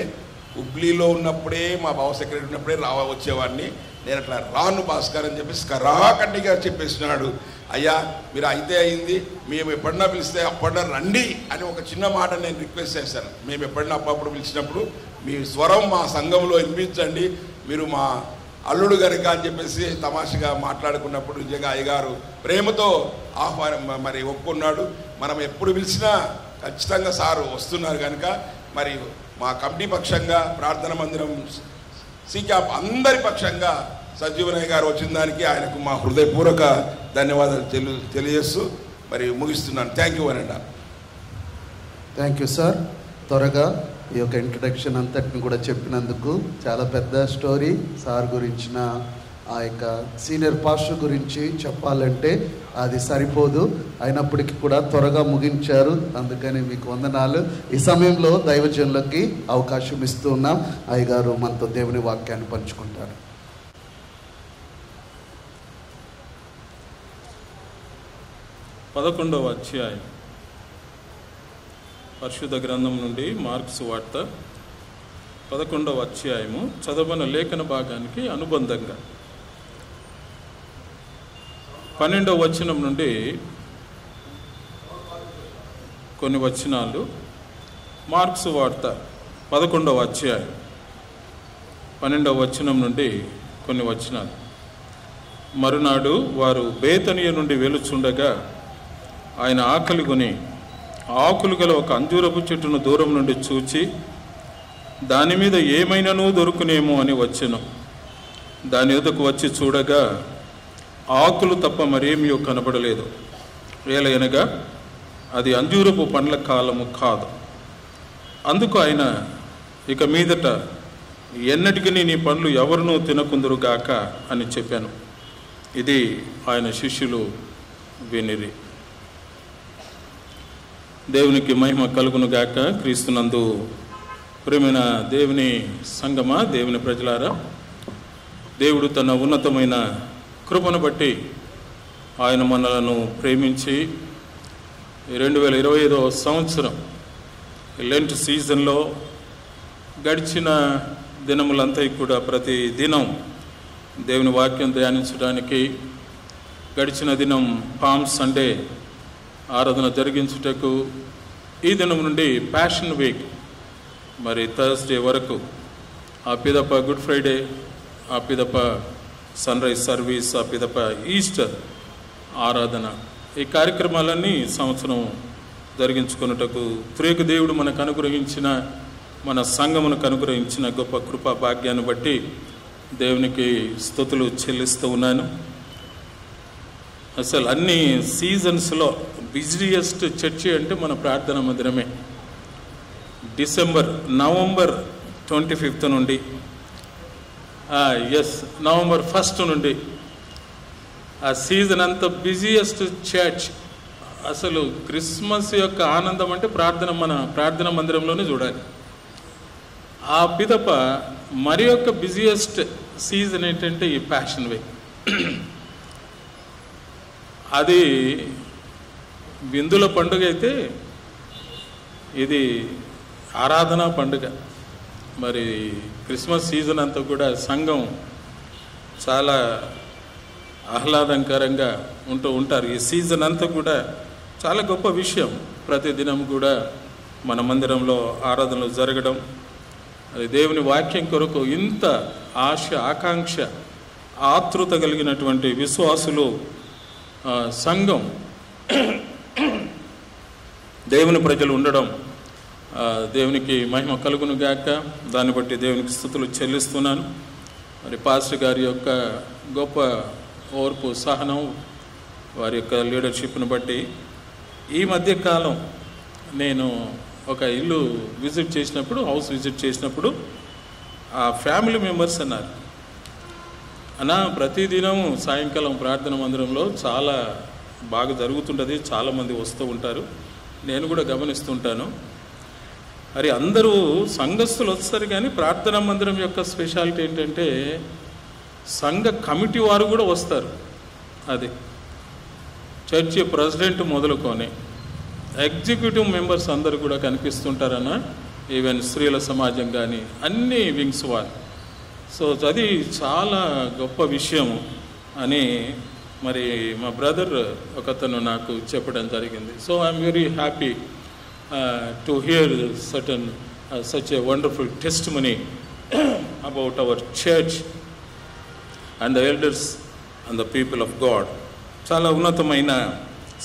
హుబ్లీలో ఉన్నప్పుడే మా బావ సెక్రటరీ ఉన్నప్పుడే వచ్చేవాడిని. నేను అట్లా రాను భాస్కర్ అని చెప్పేసి కరాఖండిగా చెప్పేసినాడు. అయ్యా మీరు అయితే అయింది, మేము ఎప్పుడన్నా పిలిస్తే అప్పుడన్నా రండి అని ఒక చిన్న మాట నేను రిక్వెస్ట్ చేశాను. మేము ఎప్పుడన్నా అప్పుడప్పుడు పిలిచినప్పుడు మీ స్వరం మా సంఘంలో వినిపించండి, మీరు మా అల్లుడు కనుక అని చెప్పేసి తమాషగా మాట్లాడుకున్నప్పుడు నిజంగా అయ్యగారు ప్రేమతో ఆహ్వానం మరి ఒప్పుకున్నాడు. మనం ఎప్పుడు పిలిచినా ఖచ్చితంగా సారు వస్తున్నారు కనుక మరి మా కమిటీ పక్షంగా ప్రార్థన మందిరం సీక్యాప్ అందరి పక్షంగా సజీవనయ్య గారు వచ్చిన దానికి ఆయనకు మా హృదయపూర్వక ధన్యవాదాలు తెలియజేస్తూ మరి ముగిస్తున్నాను. థ్యాంక్ యూ అనండి. Thank you sir. త్వరగా ఈ యొక్క ఇంట్రడక్షన్ అంతటిని కూడా చెప్పినందుకు. చాలా పెద్ద స్టోరీ సార్ గురించిన ఆ యొక్క సీనియర్ పాస్టర్ గురించి చెప్పాలంటే అది సరిపోదు, అయినప్పటికీ కూడా త్వరగా ముగించారు, అందుకని మీకు వందనాలు. ఈ సమయంలో దైవజనులకి అవకాశం ఇస్తూ ఉన్నాం. అయ్యగారు మనతో దేవుని వాక్యాన్ని పంచుకుంటారు. పదకొండవ అధ్యాయం పరిశుద్ధ గ్రంథం నుండి మార్క్స్ వార్త 11వ అధ్యాయము చదవన లేఖన భాగానికి అనుబంధంగా 12వ వచనం నుండి కొన్ని వచనాలు. మార్క్స్ వార్త 11వ అధ్యాయం 12వ వచనం నుండి కొన్ని వచనాలు. మరునాడు వారు బేతనియ నుండి వెలుచుండగా ఆయన ఆకలి కొని ఆకులు గల ఒక అంజూరపు చెట్టును దూరం నుండి చూచి దాని మీద ఏమైనానూ దొరుకునేమో అని వచ్చెను. దాని ఎదుకు వచ్చి చూడగా ఆకులు తప్ప మరేమీ కనబడలేదు. ఏలయనగా అది అంజూరపు పండ్ల కాలము కాదు. అందుకు ఆయన, ఇక మీదట ఎన్నటికీ నీ పండ్లు ఎవరినూ తినకుందురుగాక అని చెప్పాను. ఇది ఆయన శిష్యులు వినిరి. దేవునికి మహిమ కలుగును గాక. క్రీస్తునందు ప్రియమైన దేవుని సంగమా, దేవుని ప్రజలారా, దేవుడు తన ఉన్నతమైన కృపను బట్టి ఆయన మనలను ప్రేమించి 2025వ సంవత్సరం లెంట్ సీజన్లో గడిచిన దినములంతా కూడా ప్రతి దినం దేవుని వాక్యం ధ్యానించడానికి, గడిచిన దినం పామ్ సండే ఆరాధన జరిగించుటకు, ఈ దినం నుండి ప్యాషన్ వీక్ మరి థర్స్డే వరకు, ఆ పిదప గుడ్ ఫ్రైడే, ఆ పిదప సన్ రైజ్ సర్వీస్, ఆ పిదప ఈస్టర్ ఆరాధన, ఈ కార్యక్రమాలన్నీ సంవత్సరం జరిగించుకున్నటకు త్రేక దేవుడు మనకు అనుగ్రహించిన, మన సంఘమునకు అనుగ్రహించిన గొప్ప కృపా భాగ్యాన్ని బట్టి దేవునికి స్తుతులు చెల్లిస్తూ ఉన్నాను. అసలు అన్ని సీజన్స్లో బిజియెస్ట్ చర్చి అంటే మన ప్రార్థనా మందిరమే. నవంబర్ 25th నుండి నవంబర్ 1st నుండి ఆ సీజన్ అంతా బిజియెస్ట్ చర్చ్. అసలు క్రిస్మస్ యొక్క ఆనందం అంటే మన ప్రార్థనా మందిరంలోనే చూడాలి. ఆ పిదప మరి యొక్క బిజియెస్ట్ సీజన్ ఏంటంటే ఈ ప్యాషన్ వీక్. అది విందుల పండుగ అయితే ఇది ఆరాధనా పండుగ. మరి క్రిస్మస్ సీజన్ అంతా కూడా సంఘం చాలా ఆహ్లాదకరంగా ఉంటారు. ఈ సీజన్ అంతా కూడా చాలా గొప్ప విషయం. ప్రతిదినం కూడా మన మందిరంలో ఆరాధనలు జరగడం, అది దేవుని వాక్యం కొరకు ఇంత ఆశ, ఆకాంక్ష, ఆతృత కలిగినటువంటి విశ్వాసులు, సంఘం, దేవుని ప్రజలు ఉండడం దేవునికి మహిమ కలుగును గాక. దాన్ని బట్టి దేవునికి స్తుతులు చెల్లిస్తున్నాను. మరి పాస్టర్ గారి యొక్క గొప్ప ఓర్పు, సహనం, వారి యొక్క లీడర్షిప్ను బట్టి ఈ మధ్యకాలం నేను ఒక ఇల్లు విజిట్ చేసినప్పుడు, హౌస్ విజిట్ చేసినప్పుడు ఆ ఫ్యామిలీ మెంబర్స్ అన్నారు, అన్నా ప్రతిదినం సాయంకాలం ప్రార్థన మందిరంలో చాలా బాగా జరుగుతుంటుంది, చాలామంది వస్తూ ఉంటారు, నేను కూడా గమనిస్తుంటాను. మరి అందరూ సంఘస్థులు వస్తారు, కానీ ప్రార్థనా మందిరం యొక్క స్పెషాలిటీ ఏంటంటే సంఘ కమిటీ వారు కూడా వస్తారు. అది చర్చి ప్రెసిడెంట్ మొదలుకొని ఎగ్జిక్యూటివ్ మెంబర్స్ అందరూ కూడా కనిపిస్తుంటారన్న, ఈవెన్ స్త్రీల సమాజం కానీ అన్ని వింగ్స్ వారు. సో అది చాలా గొప్ప విషయం అని మరి మా బ్రదర్ ఒకతను నాకు చెప్పడం జరిగింది. So I'm very happy to hear such a wonderful testimony about our church and the elders and the people of God. చాలా ఉన్నతమైన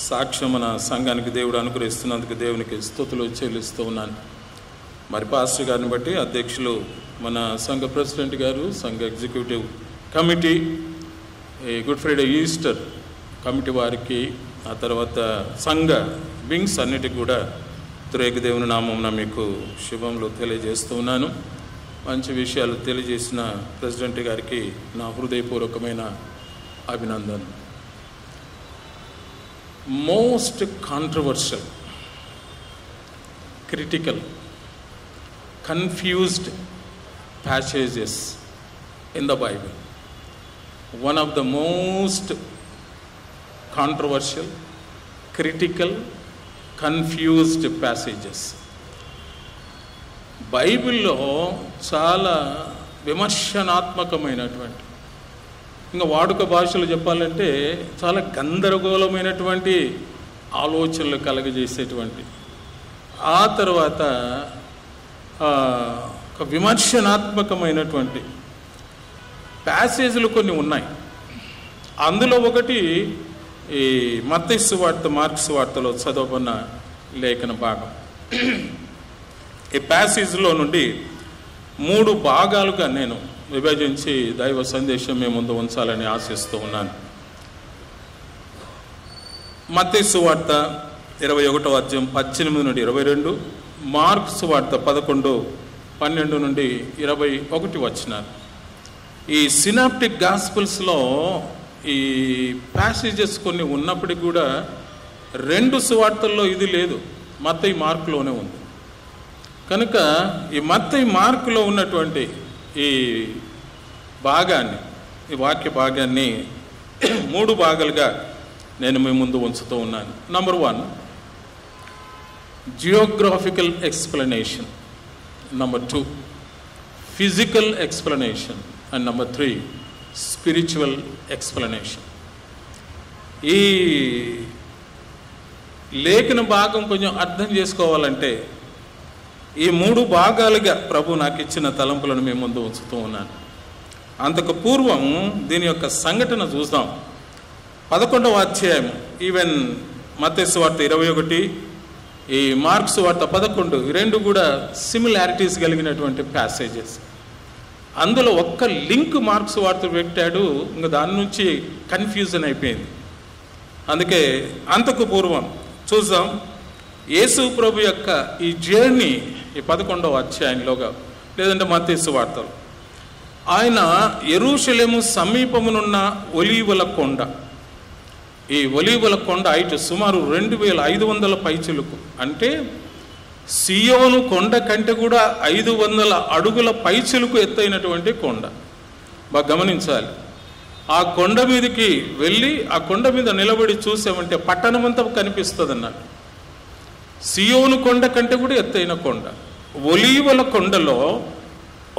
సాక్ష్యం మన సంఘానికి దేవుడు అనుగ్రహిస్తున్నందుకు దేవునికి స్తుతులు చెల్లిస్తూ ఉన్నాను. మరి పాస్టర్ గారిని బట్టి అధ్యక్షులు మన సంఘ ప్రెసిడెంట్ గారు, సంఘ executive committee, good Friday Easter committee వారికి, ఆ తర్వాత సంఘ వింగ్స్ అన్నిటికీ కూడా త్రేక దేవుని నామమున మీకు శుభములు తెలియజేస్తూ ఉన్నాను. మంచి విషయాలు తెలియజేసిన ప్రెసిడెంట్ గారికి నా హృదయపూర్వకమైన అభినందన. Most controversial, critical, confused passages in the Bible. One of the most controversial, critical, confused passages. బైబిల్లో చాలా విమర్శనాత్మకమైనటువంటి, ఇంకా వాడుక భాషలో చెప్పాలంటే చాలా గందరగోళమైనటువంటి ఆలోచనలు కలగజేసేటువంటి, ఆ తర్వాత ఒక విమర్శనాత్మకమైనటువంటి ప్యాసేజీలు కొన్ని ఉన్నాయి. అందులో ఒకటి ఈ మత్తయి సువార్త, మార్కు సువార్తలో చదవబడిన లేఖన భాగం. ఈ ప్యాసేజ్లో నుండి 3 భాగాలుగా నేను విభజించి దైవ సందేశం మీ ముందు ఉంచాలని ఆశిస్తూ ఉన్నాను. మత్తయి సువార్త 21వ అధ్యాయం 18 నుండి 22, మార్కు సువార్త 11, 12 నుండి 21 వచనాలు. ఈ సినాప్టిక్ గాస్పుల్స్లో ఈ ప్యాసేజెస్ కొన్ని ఉన్నప్పటికీ కూడా 2 సువార్తల్లో ఇది లేదు, మత్తయి మార్కులోనే ఉంది. కనుక ఈ మత్తయి మార్కులో ఉన్నటువంటి ఈ భాగాన్ని, ఈ వాక్య భాగాన్ని 3 భాగాలుగా నేను మీ ముందు ఉంచుతూ ఉన్నాను. Number 1 geographical explanation, number 2 physical explanation, and number 3 spiritual explanation. ఈ లేఖన భాగం కొంచెం అర్థం చేసుకోవాలంటే ఈ 3 భాగాలుగా ప్రభు నాకు ఇచ్చిన తలంపులను మీ ముందు ఉంచుతూ ఉన్నాను. అంతకు పూర్వం దీని యొక్క సంఘటన చూద్దాం. 11వ అధ్యాయం, ఈవెన్ మత్తయి సువార్త 21, ఈ మార్క్స్ వార్త 11, ఈ రెండు కూడా సిమిలారిటీస్ కలిగినటువంటి ప్యాసేజెస్. అందులో ఒక్క లింక్ మార్క్స్ వార్త పెట్టాడు, ఇంకా దాని నుంచి కన్ఫ్యూజన్ అయిపోయింది. అందుకే అంతకు పూర్వం చూద్దాం యేసు ప్రభు యొక్క ఈ జర్నీ ఈ 11వ అధ్యాయంలోగా, లేదంటే మత్తయి సువార్తలు. ఆయన యెరూషలేము సమీపమునున్న ఒలీవల కొండ, ఈ ఒలీవల కొండ హైట్ సుమారు 2500 పైచిలుకు, అంటే సియోను కొండ కంటే కూడా 500 అడుగుల పైచిలుకు ఎత్తైనటువంటి కొండ. బాగా గమనించాలి. ఆ కొండ మీదకి వెళ్ళి ఆ కొండ మీద నిలబడి చూసామంటే పట్టణమంతా కనిపిస్తుంది అన్నట్టు. సియోను కొండ కంటే కూడా ఎత్తైన కొండ. ఒలీవల కొండలో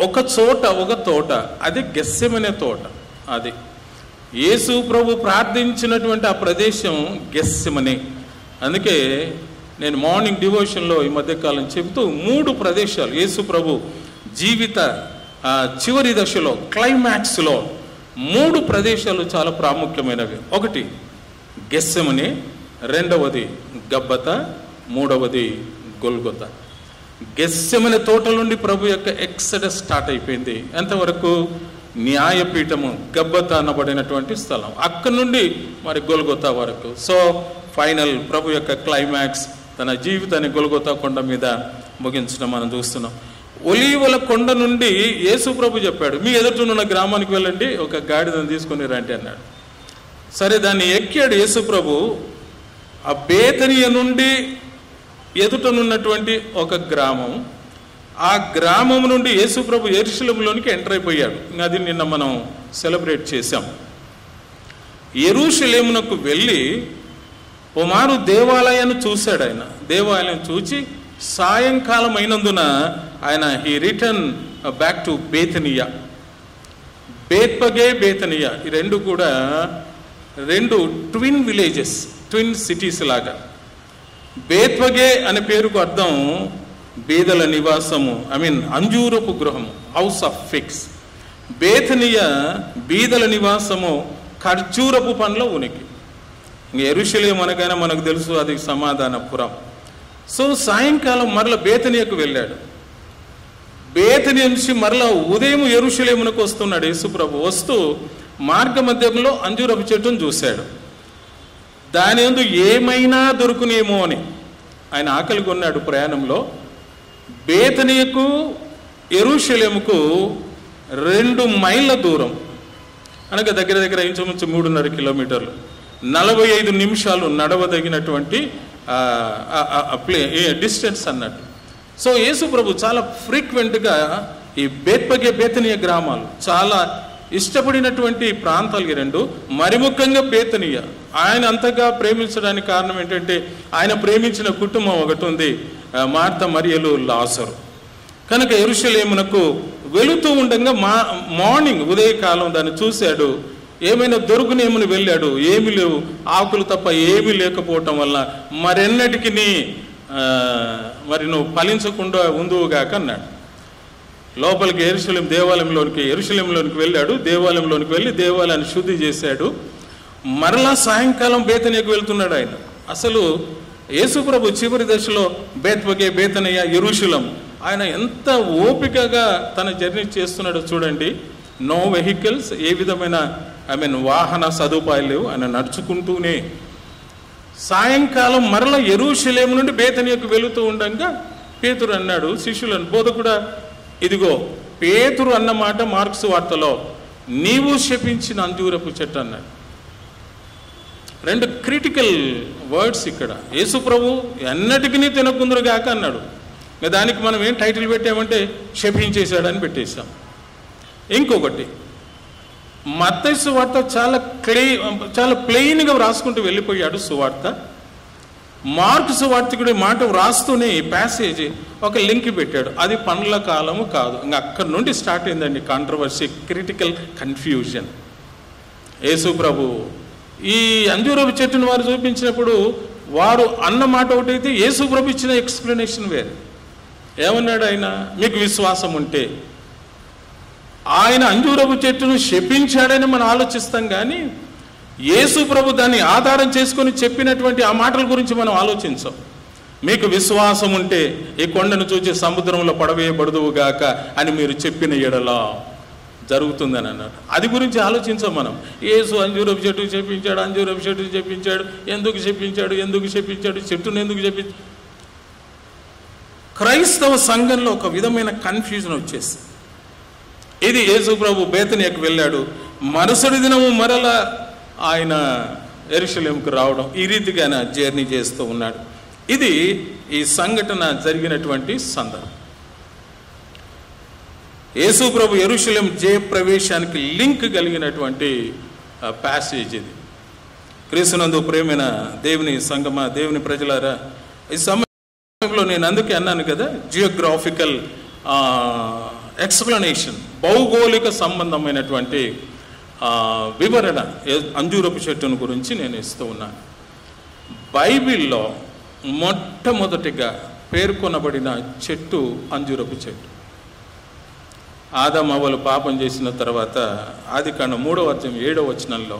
ఒక తోట, అది గెస్సెమనే తోట. అది యేసు ప్రభు ప్రార్థించినటువంటి ఆ ప్రదేశం గెస్సెమనే. అందుకే నేను మార్నింగ్ డివోషన్లో ఈ మధ్యకాలం చెబుతూ 3 ప్రదేశాలు యేసు ప్రభు జీవిత చివరి దశలో, క్లైమాక్స్లో 3 ప్రదేశాలు చాలా ప్రాముఖ్యమైనవి. 1 గెస్సెమనే, 2వది గబ్బత, 3వది గొల్గొతా. గెస్సెమనే తోట నుండి ప్రభు యొక్క ఎక్సడస్ స్టార్ట్ అయిపోయింది. ఎంతవరకు? న్యాయపీఠము, గబ్బత అనబడినటువంటి స్థలం, అక్కడి నుండి మరి గొల్గొతా వరకు. సో ఫైనల్ ప్రభు యొక్క క్లైమాక్స్ తన జీవితాన్ని గొల్గొతా కొండ మీద ముగించడం మనం చూస్తున్నాం. ఒలీవల కొండ నుండి యేసు ప్రభు చెప్పాడు, మీ ఎదుటనున్న గ్రామానికి వెళ్ళండి, ఒక గాడిదను తీసుకుని రండి అన్నాడు. సరే, దాన్ని ఎక్కాడు యేసు ప్రభు. ఆ బేతనియ నుండి ఎదుటనున్నటువంటి ఒక గ్రామం, ఆ గ్రామం నుండి యేసు ప్రభు యెరూషలేములోనికి ఎంటర్ అయిపోయాడు. అది నిన్న మనం సెలబ్రేట్ చేశాం. యెరూషలేమునకు వెళ్ళి ఓమారు దేవాలయాన్ని చూశాడు. ఆయన దేవాలయం చూచి సాయంకాలం అయినందున ఆయన he return back to Bethany. Bethphage, Bethany, ఈ రెండు కూడా 2 ట్విన్ విలేజెస్, ట్విన్ సిటీస్ లాగా. బేత్పగే అనే పేరుకు అర్థం బీదల నివాసము, అంజూరపు గృహము, హౌస్ ఆఫ్ ఫిగ్స్. బేతనియా బీదల నివాసము, ఖర్జూరపు పండ్ల ఉనికి. యెరూషలేము అనగానే మనకు తెలుసు అది సమాధానపురం. సో సాయంకాలం మరల బేతనియాకు వెళ్ళాడు. బేతనియా నుంచి మరలా ఉదయం యెరూషలేమునకు వస్తున్నాడు యేసుప్రభు. వస్తూ మార్గ మధ్యంలో అంజూరపు చెట్టును చూశాడు. దాని యందు ఏమైనా దొరుకునేమో అని ఆయన ఆకలి కొన్నాడు. ప్రయాణంలో బేతనియకు యెరూషలేముకు 2 మైళ్ళ దూరం, అనగా దగ్గర దగ్గర ఇంచుమించు 3.5 కిలోమీటర్లు, 45 నిమిషాలు నడవదగినటువంటి డిస్టెన్స్ అన్నట్టు. సో యేసు ప్రభు చాలా ఫ్రీక్వెంట్గా ఈ బేత్పగే, బేతనియా గ్రామాలు చాలా ఇష్టపడినటువంటి ప్రాంతాలు 2. మరి ముఖ్యంగా బేతనియా ఆయన అంతగా ప్రేమించడానికి కారణం ఏంటంటే ఆయన ప్రేమించిన కుటుంబం ఒకటి ఉంది, మార్త, మరియలు, లాజరు. కనుక యెరూషలేమునకు వెళుతూ ఉండగా మార్నింగ్ ఉదయకాలం దాన్ని చూశాడు. ఏమైనా దొరుకునేమని వెళ్ళాడు, ఏమీ లేవు, ఆకులు తప్ప ఏమీ లేకపోవటం వల్ల మరెన్నటికి మరి నువ్వు ఫలించకుండా ఉందువుగాక అన్నాడు. లోపలికి యెరూషలేములోనికి వెళ్ళాడు. దేవాలయంలోనికి వెళ్ళి దేవాలయాన్ని శుద్ధి చేశాడు. మరలా సాయంకాలం బేతనియాకు వెళ్తున్నాడు ఆయన. అసలు యేసుప్రభు చివరి దశలో బేత్పగే, బేతనియా, యెరూషలేం ఆయన ఎంత ఓపికగా తన జర్నీ చేస్తున్నాడో చూడండి. నో వెహికల్స్, ఏ విధమైన వాహన సదుపాయాలు లేవు, ఆయన నడుచుకుంటూనే. సాయంకాలం మరలా యెరూషలేము నుండి బేతనియాకు వెళుతూ ఉండగా పేతురు అన్నాడు శిష్యులను, బోధకుడా, ఇదిగో పేతురు అన్నమాట మార్క్స్ వార్తలో నీవు శపించిన అంజూరపు చెట్టు అన్నాడు. 2 క్రిటికల్ వర్డ్స్ ఇక్కడ. యేసు ప్రభు ఎన్నటికీ తినకుందరుగాక అన్నాడు. దానికి మనం ఏం టైటిల్ పెట్టామంటే శపించేశాడని పెట్టేశాం. ఇంకొకటి, మత్తయి సువార్త చాలా ప్లెయిన్గా రాసుకుంటూ వెళ్ళిపోయాడు సువార్త. మార్కు సువార్తికుడి మాట వ్రాస్తూనే ఈ ప్యాసేజ్ ఒక లింక్ పెట్టాడు. అది పండ్ల కాలము కాదు. ఇంకా అక్కడి నుండి స్టార్ట్ అయిందండి కాంట్రవర్సీ, క్రిటికల్ కన్ఫ్యూజన్. యేసు ప్రభు ఈ అంజూరపు చెట్టును వారు చూపించినప్పుడు వారు అన్న మాట ఒకటైతే యేసు ప్రభు ఇచ్చిన ఎక్స్ప్లెనేషన్ వేరే. ఏమన్నాడు ఆయన? మీకు విశ్వాసం ఉంటే. ఆయన అంజూరపు చెట్టును శపించాడని మనం ఆలోచిస్తాం, కానీ యేసు ప్రభు దాన్ని ఆధారం చేసుకొని చెప్పినటువంటి ఆ మాటల గురించి మనం ఆలోచించాం. మీకు విశ్వాసం ఉంటే ఈ కొండను చూచి సముద్రంలో పడవేయబడదువుగాక అని మీరు చెప్పిన ఎడలా జరుగుతుందని అన్నాడు. అది గురించి ఆలోచించాం మనం. యేసు అంజూరపు చెట్టు చెప్పించాడు, అంజూరపు చెట్టు చెప్పించాడు, ఎందుకు చెప్పించాడు, చెట్టును ఎందుకు చెప్పించాడు. క్రైస్తవ సంఘంలో ఒక విధమైన కన్ఫ్యూజన్ వచ్చేసి, ఇది యేసు ప్రభు బేతనియాకు వెళ్ళాడు, మరుసటి దినము మరల ఆయన యెరూషలేముకు రావడం, ఈ రీతిగా ఆయన జర్నీ చేస్తూ ఉన్నాడు. ఇది ఈ సంఘటన జరిగినటువంటి సందర్భం. యేసు ప్రభు యెరూషలేం జయప్రవేశానికి లింక్ కలిగినటువంటి ప్యాసేజ్ ఇది. క్రీస్తునందు ప్రేమైన దేవుని సంగమా, దేవుని ప్రజలారా, ఈ సమయంలో నేను అందుకే అన్నాను కదా, జియోగ్రాఫికల్ ఎక్స్ప్లెనేషన్, భౌగోళిక సంబంధమైనటువంటి వివరణ అంజూరపు చెట్టును గురించి నేను ఇస్తూ ఉన్నాను. బైబిల్లో మొట్టమొదటిగా పేర్కొనబడిన చెట్టు అంజూరపు చెట్టు. ఆదాము అవ్వలు పాపం చేసిన తర్వాత ఆదికాండం 3వ అధ్యాయం 7వ వచనంలో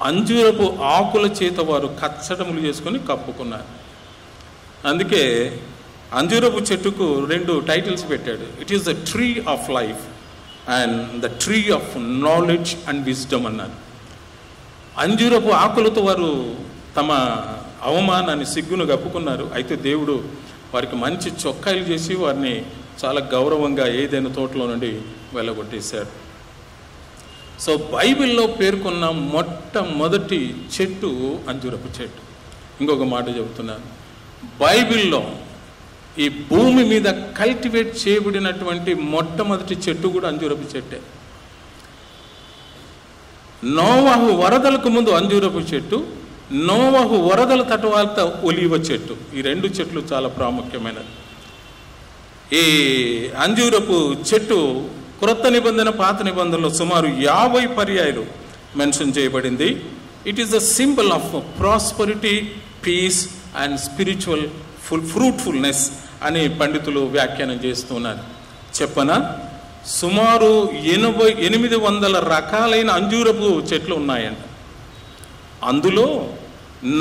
అంజూరపు ఆకుల చేత వారు కచ్చడములు చేసుకొని కప్పుకున్నారు. అందుకే అంజూరపు చెట్టుకు 2 టైటిల్స్ పెట్టాడు. It is the tree of life and the tree of knowledge and wisdom అన్నారు. అంజూరపు ఆకులతో వారు తమ అవమానాన్ని, సిగ్గును కప్పుకున్నారు. అయితే దేవుడు వారికి మంచి చొక్కాయిలు చేసి వారిని చాలా గౌరవంగా ఏదైనా తోటలో నుండి వెళ్ళగొట్టేశాడు. సో బైబిల్లో పేర్కొన్న మొట్టమొదటి చెట్టు అంజూరపు చెట్టు. ఇంకొక మాట చెబుతున్నాను, బైబిల్లో ఈ భూమి మీద కల్టివేట్ చేయబడినటువంటి మొట్టమొదటి చెట్టు కూడా అంజూరపు చెట్టే. నోవహు వరదలకు ముందు అంజూరపు చెట్టు, నోవహు వరదల తరువాత ఒలీవ చెట్టు. ఈ 2 చెట్లు చాలా ప్రాముఖ్యమైనది. ఈ అంజూరపు చెట్టు క్రొత్త నిబంధన, పాత నిబంధనలో సుమారు 50 పర్యాయాలు మెన్షన్ చేయబడింది. It is the symbol of prosperity, peace and spiritual fruitfulness అని పండితులు వ్యాఖ్యానం చేస్తున్నారు. చెప్పనా, సుమారు 800 రకాలైన అంజూరపు చెట్లు ఉన్నాయంట. అందులో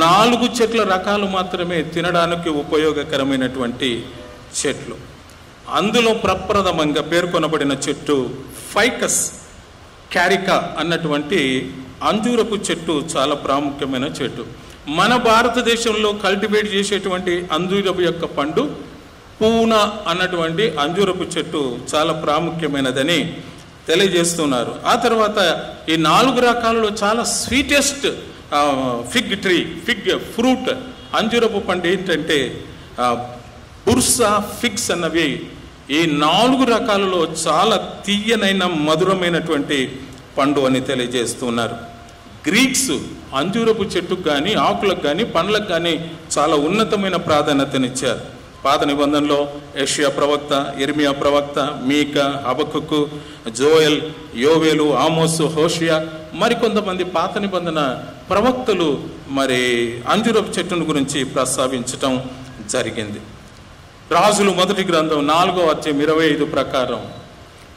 4 చెట్ల రకాలు మాత్రమే తినడానికి ఉపయోగకరమైనటువంటి చెట్లు. అందులో ప్రప్రథమంగా పేర్కొనబడిన చెట్టు ఫైకస్ క్యారికా అన్నటువంటి అంజూరపు చెట్టు చాలా ప్రాముఖ్యమైన చెట్టు. మన భారతదేశంలో కల్టివేట్ చేసేటువంటి అంజూరపు యొక్క పండు పూనా అన్నటువంటి అంజూరపు చెట్టు చాలా ప్రాముఖ్యమైనదని తెలియజేస్తున్నారు. ఆ తర్వాత ఈ 4 రకాలలో చాలా స్వీటెస్ట్ ఫిగ్ ఫ్రూట్ అంజూరపు పండు ఏంటంటే బుర్సా ఫిగ్స్ అన్నవి ఈ 4 రకాలలో చాలా తీయనైన మధురమైనటువంటి పండు అని తెలియజేస్తున్నారు. గ్రీక్స్ అంజూరపు చెట్టుకు కానీ, ఆకులకు కానీ, పండ్లకు కానీ చాలా ఉన్నతమైన ప్రాధాన్యతనిచ్చారు. పాత నిబంధనలో యెషయా ప్రవక్త, ఇర్మియా ప్రవక్త, మీకా, హబక్కుకు, జోయల్, యోవేలు, ఆమోసు, హోషియా, మరికొంతమంది పాత నిబంధన ప్రవక్తలు మరి అంజూరపు చెట్టును గురించి ప్రస్తావించటం జరిగింది. రాజులు మొదటి గ్రంథం 4వ అధ్యాయం 25 ప్రకారం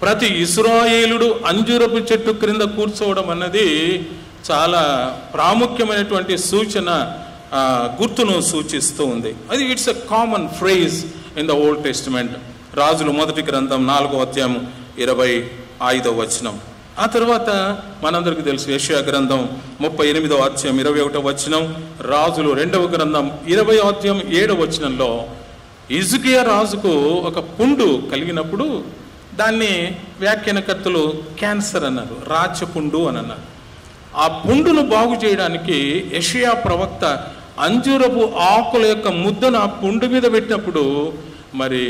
ప్రతి ఇశ్రాయేలుడు అంజూరపు చెట్టు క్రింద కూర్చోవడం అన్నది చాలా ప్రాముఖ్యమైనటువంటి సూచన, గుర్తును సూచిస్తూ ఉంది. అది it's a common phrase in the old testament. రాజులు మొదటి గ్రంథం 4వ అధ్యాయం 25వ వచనం. ఆ తర్వాత మనందరికీ తెలుసు యెషయా గ్రంథం 38వ అధ్యాయం 21వ వచనం, రాజులు 2వ గ్రంథం 20వ అధ్యాయం 7వ వచనంలో హిజ్కియా రాజుకు ఒక పుండు కలిగినప్పుడు దాన్ని వ్యాఖ్యానకర్తలు క్యాన్సర్ అన్నారు, రాచపుండు అని అన్నారు. ఆ పుండును బాగు చేయడానికి యెషయా ప్రవక్త అంజూరపు ఆకుల యొక్క ముద్దను ఆ పుండు మీద పెట్టినప్పుడు మరి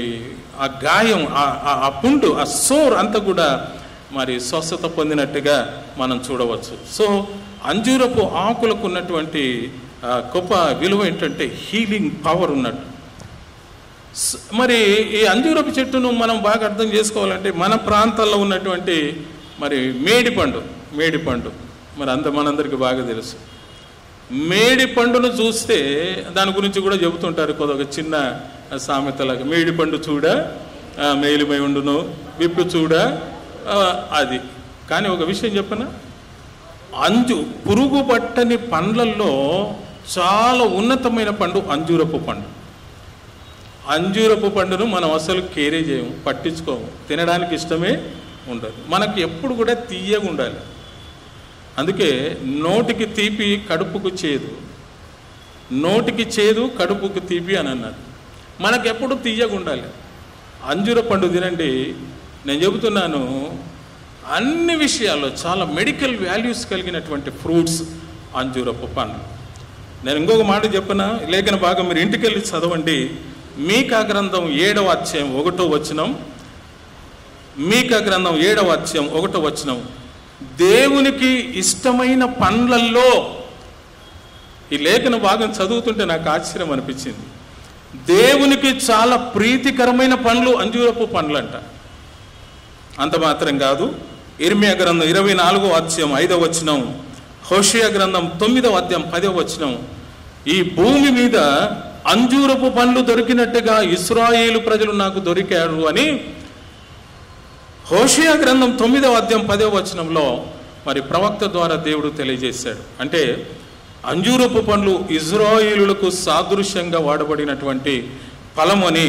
ఆ గాయం, ఆ పుండు, ఆ సోర్ అంతా కూడా మరి స్వస్థత పొందినట్టుగా మనం చూడవచ్చు. సో అంజూరపు ఆకులకు ఉన్నటువంటి గొప్ప విలువ ఏంటంటే హీలింగ్ పవర్ ఉన్నట్టు. మరి ఈ అంజూరపు చెట్టును మనం బాగా అర్థం చేసుకోవాలంటే మన ప్రాంతాల్లో ఉన్నటువంటి మరి మేడిపండు మరి మనందరికీ బాగా తెలుసు. మేడి పండును చూస్తే దాని గురించి కూడా చెబుతుంటారు కొద్దిగా చిన్న సామెతలాగా, మేడి పండు చూడ మేలిమై ఉండును, విప్పు చూడ అది. కానీ ఒక విషయం చెప్పనా, పురుగు పట్టని పండ్లల్లో చాలా ఉన్నతమైన పండు అంజూరపు పండు. అంజూరపు పండును మనం అసలు కేరే చేయము, పట్టించుకోము, తినడానికి ఇష్టమే ఉండదు. మనకు ఎప్పుడు కూడా తీయగా ఉండాలి. అందుకే నోటికి తీపి కడుపుకు చేదు, నోటికి చేదు కడుపుకు తీపి అని అన్నారు. మనకెప్పుడు తీయగా ఉండాలి. అంజూర పండు తినండి. నేను చెబుతున్నాను, అన్ని విషయాల్లో చాలా మెడికల్ వాల్యూస్ కలిగినటువంటి ఫ్రూట్స్ అంజూరపు పండు. నేను ఇంకొక మాట చెప్పనా, లేఖన భాగం మీరు ఇంటికి వెళ్ళి చదవండి. మీకా గ్రంథం 7వ అధ్యాయం 1వ వచనం. మీకా గ్రంథం 7వ అధ్యాయం 1వ వచనం. దేవునికి ఇష్టమైన పండ్లల్లో, ఈ లేఖన భాగం చదువుతుంటే నాకు ఆశ్చర్యం అనిపించింది. దేవునికి చాలా ప్రీతికరమైన పండ్లు అంజూరపు పండ్లు అంట. అంత మాత్రం కాదు, ఇర్మియా గ్రంథం 24వ అధ్యాయం 5వ వచనం, హోషేయ గ్రంథం 9వ అధ్యాయం 10వ వచనం, ఈ భూమి మీద అంజూరపు పండ్లు దొరికినట్టుగా ఇశ్రాయేలు ప్రజలు నాకు దొరికారు అని హోషేయ గ్రంథం 9వ అధ్యాయం 10వ వచనంలో మరి ప్రవక్త ద్వారా దేవుడు తెలియజేశాడు. అంటే అంజూరపు పండ్లు ఇశ్రాయేలులకు సాదృశ్యంగా వాడబడినటువంటి ఫలము అని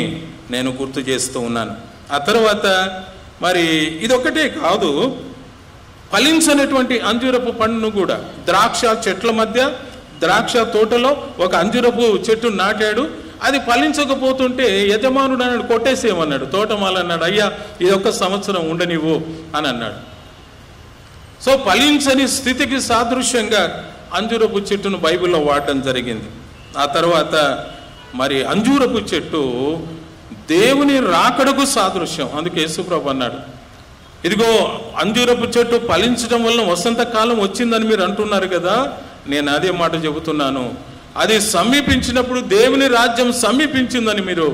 నేను గుర్తు చేస్తూ ఉన్నాను. ఆ తర్వాత మరి ఇదొక్కటే కాదు, ఫలించినటువంటి అంజూరపు పండును కూడా ద్రాక్ష చెట్ల మధ్య, ద్రాక్ష తోటలో ఒక అంజూరపు చెట్టు నాటాడు. అది ఫలించకపోతుంటే యజమానుడు అన్నాడు, కొట్టేసేయమన్నాడు. తోటమాల అన్నాడు, అయ్యా ఇది 1 సంవత్సరం ఉండనివ్వు అని అన్నాడు. సో ఫలించని స్థితికి సాదృశ్యంగా అంజూరపు చెట్టును బైబిల్లో వాడటం జరిగింది. ఆ తర్వాత మరి అంజూరపు చెట్టు దేవుని రాకడకు సాదృశ్యం. అందుకే యేసుప్రభు అన్నాడు, ఇదిగో అంజూరపు చెట్టు ఫలించడం వల్ల వసంతకాలం వచ్చిందని మీరు అంటున్నారు కదా, నేను అదే మాట చెబుతున్నాను. అది సమీపించినప్పుడు దేవుని రాజ్యం సమీపించిందని మీరు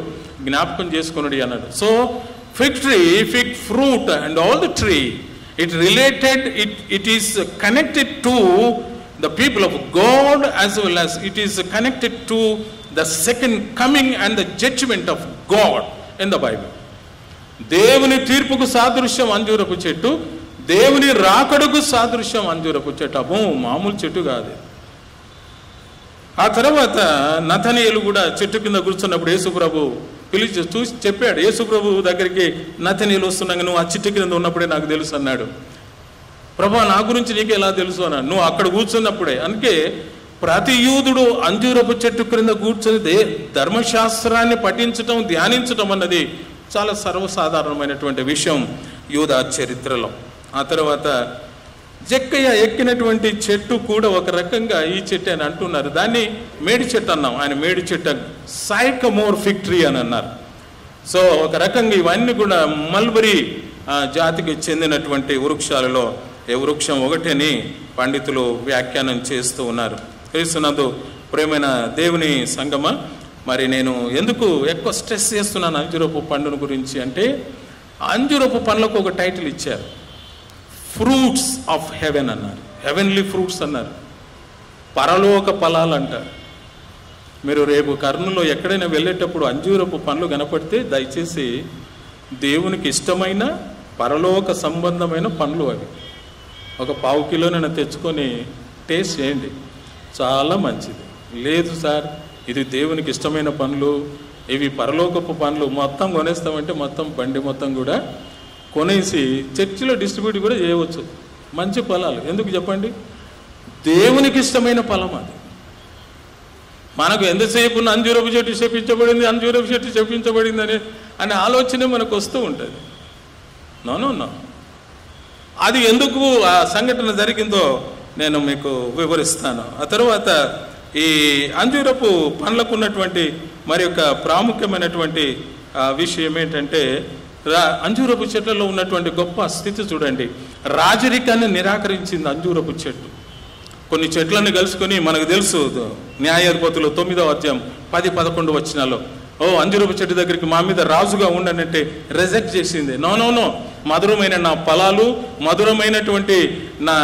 జ్ఞాపకం చేసుకున్నాడు అన్నాడు. So fig tree, fig fruit and all the tree, it related, it is connected to the people of God as well as it is connected to the second coming and the judgment of God in the Bible. దేవుని తీర్పుకు సాదృశ్యం అంజూరపు చెట్టు, దేవుని రాకడకు సాదృశ్యం అంజూరపు చెట్టు. అబ్బో మామూలు చెట్టు కాదు. ఆ తర్వాత నతనీయులు కూడా చెట్టు కింద కూర్చున్నప్పుడు యేసుప్రభు పిలిచి చూసి చెప్పాడు. యేసుప్రభు దగ్గరికి నతనీయులు వస్తున్నాగా, నువ్వు ఆ చెట్టు కింద ఉన్నప్పుడే నాకు తెలుసు అన్నాడు. ప్రభా నా గురించి నీకు ఎలా తెలుసు అన్నాడు. నువ్వు అక్కడ కూర్చున్నప్పుడే. అందుకే ప్రతి యూదుడు అంజూరపు చెట్టు క్రింద కూర్చొని ధర్మశాస్త్రాన్ని పఠించటం, ధ్యానించటం అన్నది చాలా సర్వసాధారణమైనటువంటి విషయం యూదా చరిత్రలో. ఆ తర్వాత జక్కయ్య ఎక్కినటువంటి చెట్టు కూడా ఒక రకంగా ఈ చెట్టు అని అంటున్నారు. దాన్ని మేడి చెట్టు అన్నాం. ఆయన మేడి చెట్టు సైకమోర్ ఫిగ్ ట్రీ అని అన్నారు. సో ఒక రకంగా ఇవన్నీ కూడా మల్బరీ జాతికి చెందినటువంటి వృక్షాలలో ఏ వృక్షం ఒకటని పండితులు వ్యాఖ్యానం చేస్తూ ఉన్నారు. క్రీస్తునందు ప్రేమైన దేవుని సంగమ, మరి నేను ఎందుకు ఎక్కువ స్ట్రెస్ చేస్తున్నాను అంజూరపు పండును గురించి అంటే, అంజూరపు పండ్లకు ఒక టైటిల్ ఇచ్చారు, ఫ్రూట్స్ ఆఫ్ హెవెన్ అన్నారు. హెవెన్లీ ఫ్రూట్స్ అన్నారు, పరలోక ఫలాలు అంటారు. మీరు రేపు కర్నూలులో ఎక్కడైనా వెళ్ళేటప్పుడు అంజూరపు పండ్లు కనపడితే దయచేసి దేవునికి ఇష్టమైన పరలోక సంబంధమైన పండ్లు అవి ఒక 1/2 కిలోనైనా తెచ్చుకొని టేస్ట్ చేయండి, చాలా మంచిది. లేదు సార్ ఇది దేవునికి ఇష్టమైన పండ్లు, ఇవి పరలోకపు పండ్లు, మొత్తం కొనేస్తామంటే మొత్తం బండి మొత్తం కూడా కొనేసి చర్చిలో డిస్ట్రిబ్యూట్ కూడా చేయవచ్చు. మంచి ఫలాలు ఎందుకు చెప్పండి, దేవునికి ఇష్టమైన ఫలం అది. మనకు ఎంతసేపు అంజూరపు చెట్టు చెప్పించబడింది, అంజూరపు చెట్టు చెప్పించబడింది అనే ఆలోచన మనకు వస్తూ ఉంటుంది. నో అది ఎందుకు ఆ సంఘటన జరిగిందో నేను మీకు వివరిస్తాను. ఆ తర్వాత ఈ అంజూరపు పండ్లకు ఉన్నటువంటి మరి యొక్క ప్రాముఖ్యమైనటువంటి విషయం ఏంటంటే, అంజూరపు చెట్లలో ఉన్నటువంటి గొప్ప స్థితి చూడండి. రాజరికాన్ని నిరాకరించింది అంజూరపు చెట్టు. కొన్ని చెట్లను కలుసుకొని మనకు తెలుసు న్యాయాధిపతులు 9వ అధ్యాయం 10-11 వచనాల్లో, అంజూరపు చెట్టు దగ్గరికి మా మీద రాజుగా ఉండనంటే రిజెక్ట్ చేసింది. నో, మధురమైన నా ఫలాలు, మధురమైనటువంటి నా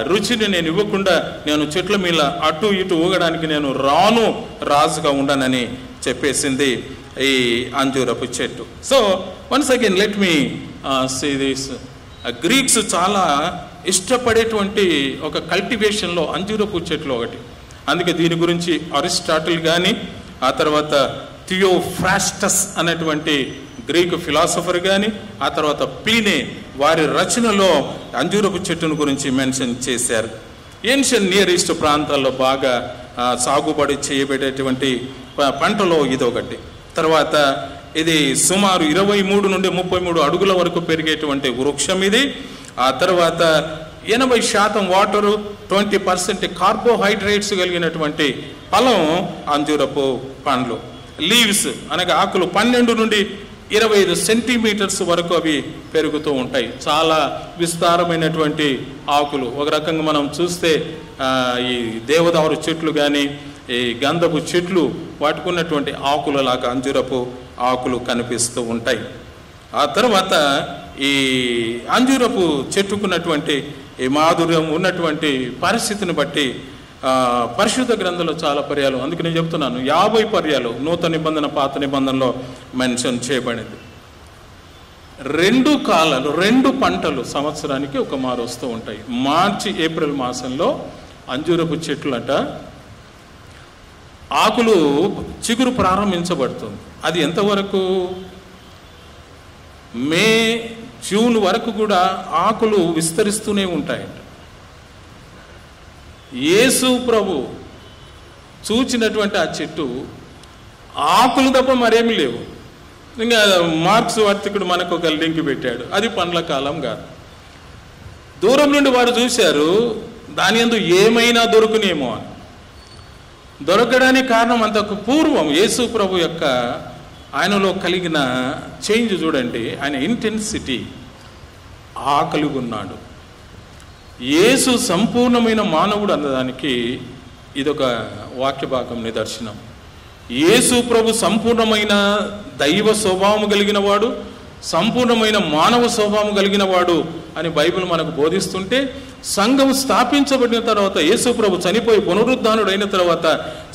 రుచిని నేను ఇవ్వకుండా నేను చెట్ల మీద అటు ఇటు ఊగడానికి నేను రాను, రాజుగా ఉండనని చెప్పేసింది ఈ అంజూరపు చెట్టు. So once again let me say this, Greeks చాలా ఇష్టపడేటువంటి ఒక కల్టివేషన్లో అంజూరపు చెట్లు ఒకటి. అందుకే దీని గురించి అరిస్టాటిల్ కానీ, ఆ తర్వాత థియోఫ్రాస్టస్ అనేటువంటి గ్రీకు ఫిలాసఫర్ కానీ, ఆ తర్వాత ప్లీనే వారి రచనలో అంజూరపు చెట్టును గురించి మెన్షన్ చేశారు. ఏన్షియన్ నియర్ ఈస్ట్ ప్రాంతాల్లో బాగా సాగుబడి చేయబడేటువంటి పంటలో ఇదొకటి. తర్వాత ఇది సుమారు 23 నుండి 33 అడుగుల వరకు పెరిగేటువంటి వృక్షం ఇది. ఆ తర్వాత 80% వాటరు, 20% కార్బోహైడ్రేట్స్ కలిగినటువంటి ఫలం అంజూరపు పండ్లు. లీవ్స్ అనగా ఆకులు 12 నుండి 25 సెంటీమీటర్స్ వరకు అవి పెరుగుతూ ఉంటాయి. చాలా విస్తారమైనటువంటి ఆకులు. ఒక రకంగా మనం చూస్తే ఈ దేవదారు చెట్లు కానీ, ఈ గంధపు చెట్లు వాటికి ఉన్నటువంటి ఆకులలాగా అంజూరపు ఆకులు కనిపిస్తూ ఉంటాయి. ఆ తర్వాత ఈ అంజూరపు చెట్టుకున్నటువంటి ఈ మాధుర్యం ఉన్నటువంటి పరిస్థితిని బట్టి పరిశుద్ధ గ్రంథంలో చాలా పర్యాలు, అందుకే నేను చెప్తున్నాను 50 పర్యాలు నూతన నిబంధన పాత నిబంధనలో మెన్షన్ చేయబడింది. 2 కాలాలు, 2 పంటలు సంవత్సరానికి ఒక మారు వస్తూ ఉంటాయి. మార్చి ఏప్రిల్ మాసంలో అంజూరపు చెట్లట ఆకులు చిగురు ప్రారంభించబడుతుంది. అది ఎంతవరకు? మే జూన్ వరకు కూడా ఆకులు విస్తరిస్తూనే ఉంటాయంట. యేసు ప్రభు చూచినటువంటి ఆ చెట్టు ఆకులు తప్ప మరేమి లేవు. ఇంకా మార్క్స్ వర్తకుడు మనకు ఒక లింక్ పెట్టాడు, అది పండ్ల కాలం కాదు. దూరం నుండి వారు చూశారు దాని యందు ఏమైనా దొరుకునేమో అని. దొరకడానికి కారణం అంతకు పూర్వం యేసు ప్రభు యొక్క ఆయనలో కలిగిన చేంజ్ చూడండి, ఆయన ఇంటెన్సిటీ కలిగి ఉన్నాడు. యేసు సంపూర్ణమైన మానవుడు అన్నదానికి ఇదొక వాక్య భాగం నిదర్శనం. యేసు ప్రభు సంపూర్ణమైన దైవ స్వభావం కలిగిన వాడు, సంపూర్ణమైన మానవ స్వభావం కలిగిన వాడు అని బైబిల్ మనకు బోధిస్తుంటే, సంఘం స్థాపించబడిన తర్వాత యేసు ప్రభు చనిపోయి పునరుద్ధానుడు అయిన తర్వాత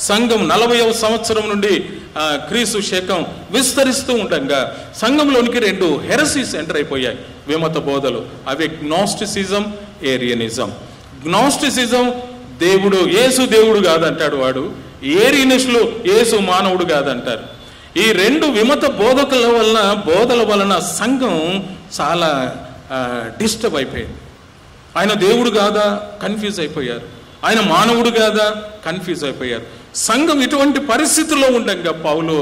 సంఘం 40వ సంవత్సరం నుండి క్రీస్తు శకం విస్తరిస్తూ ఉండగా సంఘంలోనికి 2 హెరసీస్ ఎంటర్ అయిపోయాయి, విమత బోధలు. అవి గ్నోస్టిసిజం, ఏరియనిజం. గ్నోస్టిసిజం దేవుడు యేసు దేవుడు కాదంటాడు వాడు, ఏరియనిస్టులు యేసు మానవుడు కాదంటారు. ఈ 2 విమత బోధల వలన సంఘం చాలా డిస్టర్బ్ అయిపోయింది. ఆయన దేవుడు కాదా కన్ఫ్యూజ్ అయిపోయారు, ఆయన మానవుడు కాదా కన్ఫ్యూజ్ అయిపోయారు. సంఘం ఇటువంటి పరిస్థితుల్లో ఉండగా పౌలు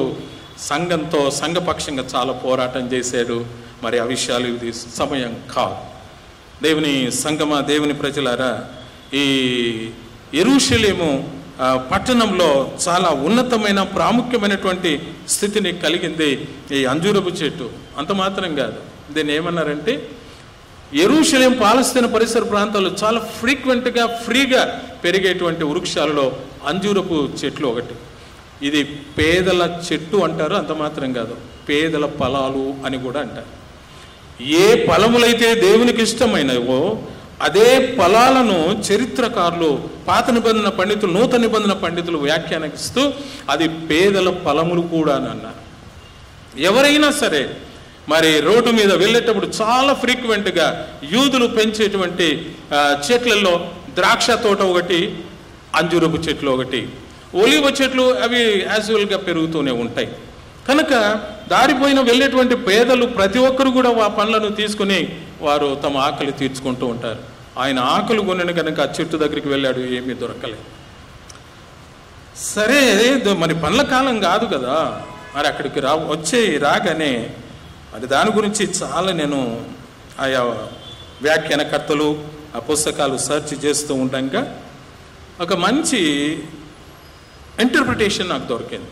సంఘంతో సంఘపక్షంగా చాలా పోరాటం చేశాడు. మరి ఆ విషయాలు ఇది సమయం కాదు. దేవుని సంఘమా, దేవుని ప్రజలారా, ఈ యెరూషలేము పట్టణంలో చాలా ఉన్నతమైన ప్రాముఖ్యమైనటువంటి స్థితిని కలిగింది ఈ అంజూరపు చెట్టు. అంత మాత్రం కాదు, దీన్ని ఏమన్నారంటే యెరూషలేం పాలస్తీనా పరిసర ప్రాంతాల్లో చాలా ఫ్రీక్వెంట్గా ఫ్రీగా పెరిగేటువంటి వృక్షాలలో అంజూరపు చెట్లు ఒకటి. ఇది పేదల చెట్టు అంటారు, అంత మాత్రం కాదు, పేదల ఫలాలు అని కూడా అంటారు. ఏ ఫలములైతే దేవునికి ఇష్టమైనవో అదే ఫలాలను చరిత్రకారులు, పాత నిబంధన పండితులు, నూతన నిబంధన పండితులు వ్యాఖ్యానిస్తూ అది పేదల ఫలములు కూడా అని అన్నారు. ఎవరైనా సరే మరి రోడ్డు మీద వెళ్ళేటప్పుడు చాలా ఫ్రీక్వెంట్గా యూదులు పెంచేటువంటి చెట్లలో ద్రాక్ష తోట ఒకటి, అంజూరపు చెట్లు ఒకటి, ఒలివ చెట్లు అవి యాజువల్గా పెరుగుతూనే ఉంటాయి. కనుక దారిపోయిన వెళ్ళేటువంటి పేదలు ప్రతి ఒక్కరు కూడా ఆ పండ్లను తీసుకుని వారు తమ ఆకలి తీర్చుకుంటూ ఉంటారు. ఆయన ఆకలి కొనని కనుక ఆ చెట్టు దగ్గరికి వెళ్ళాడు, ఏమీ దొరకలేదు. సరే మరి పండ్ల కాలం కాదు కదా, మరి అక్కడికి రాగానే మరి దాని గురించి చాలా నేను ఆయా వ్యాఖ్యానకర్తలు ఆ పుస్తకాలు సెర్చ్ చేస్తూ ఉండగా ఒక మంచి ఇంటర్ప్రిటేషన్ నాకు దొరికింది.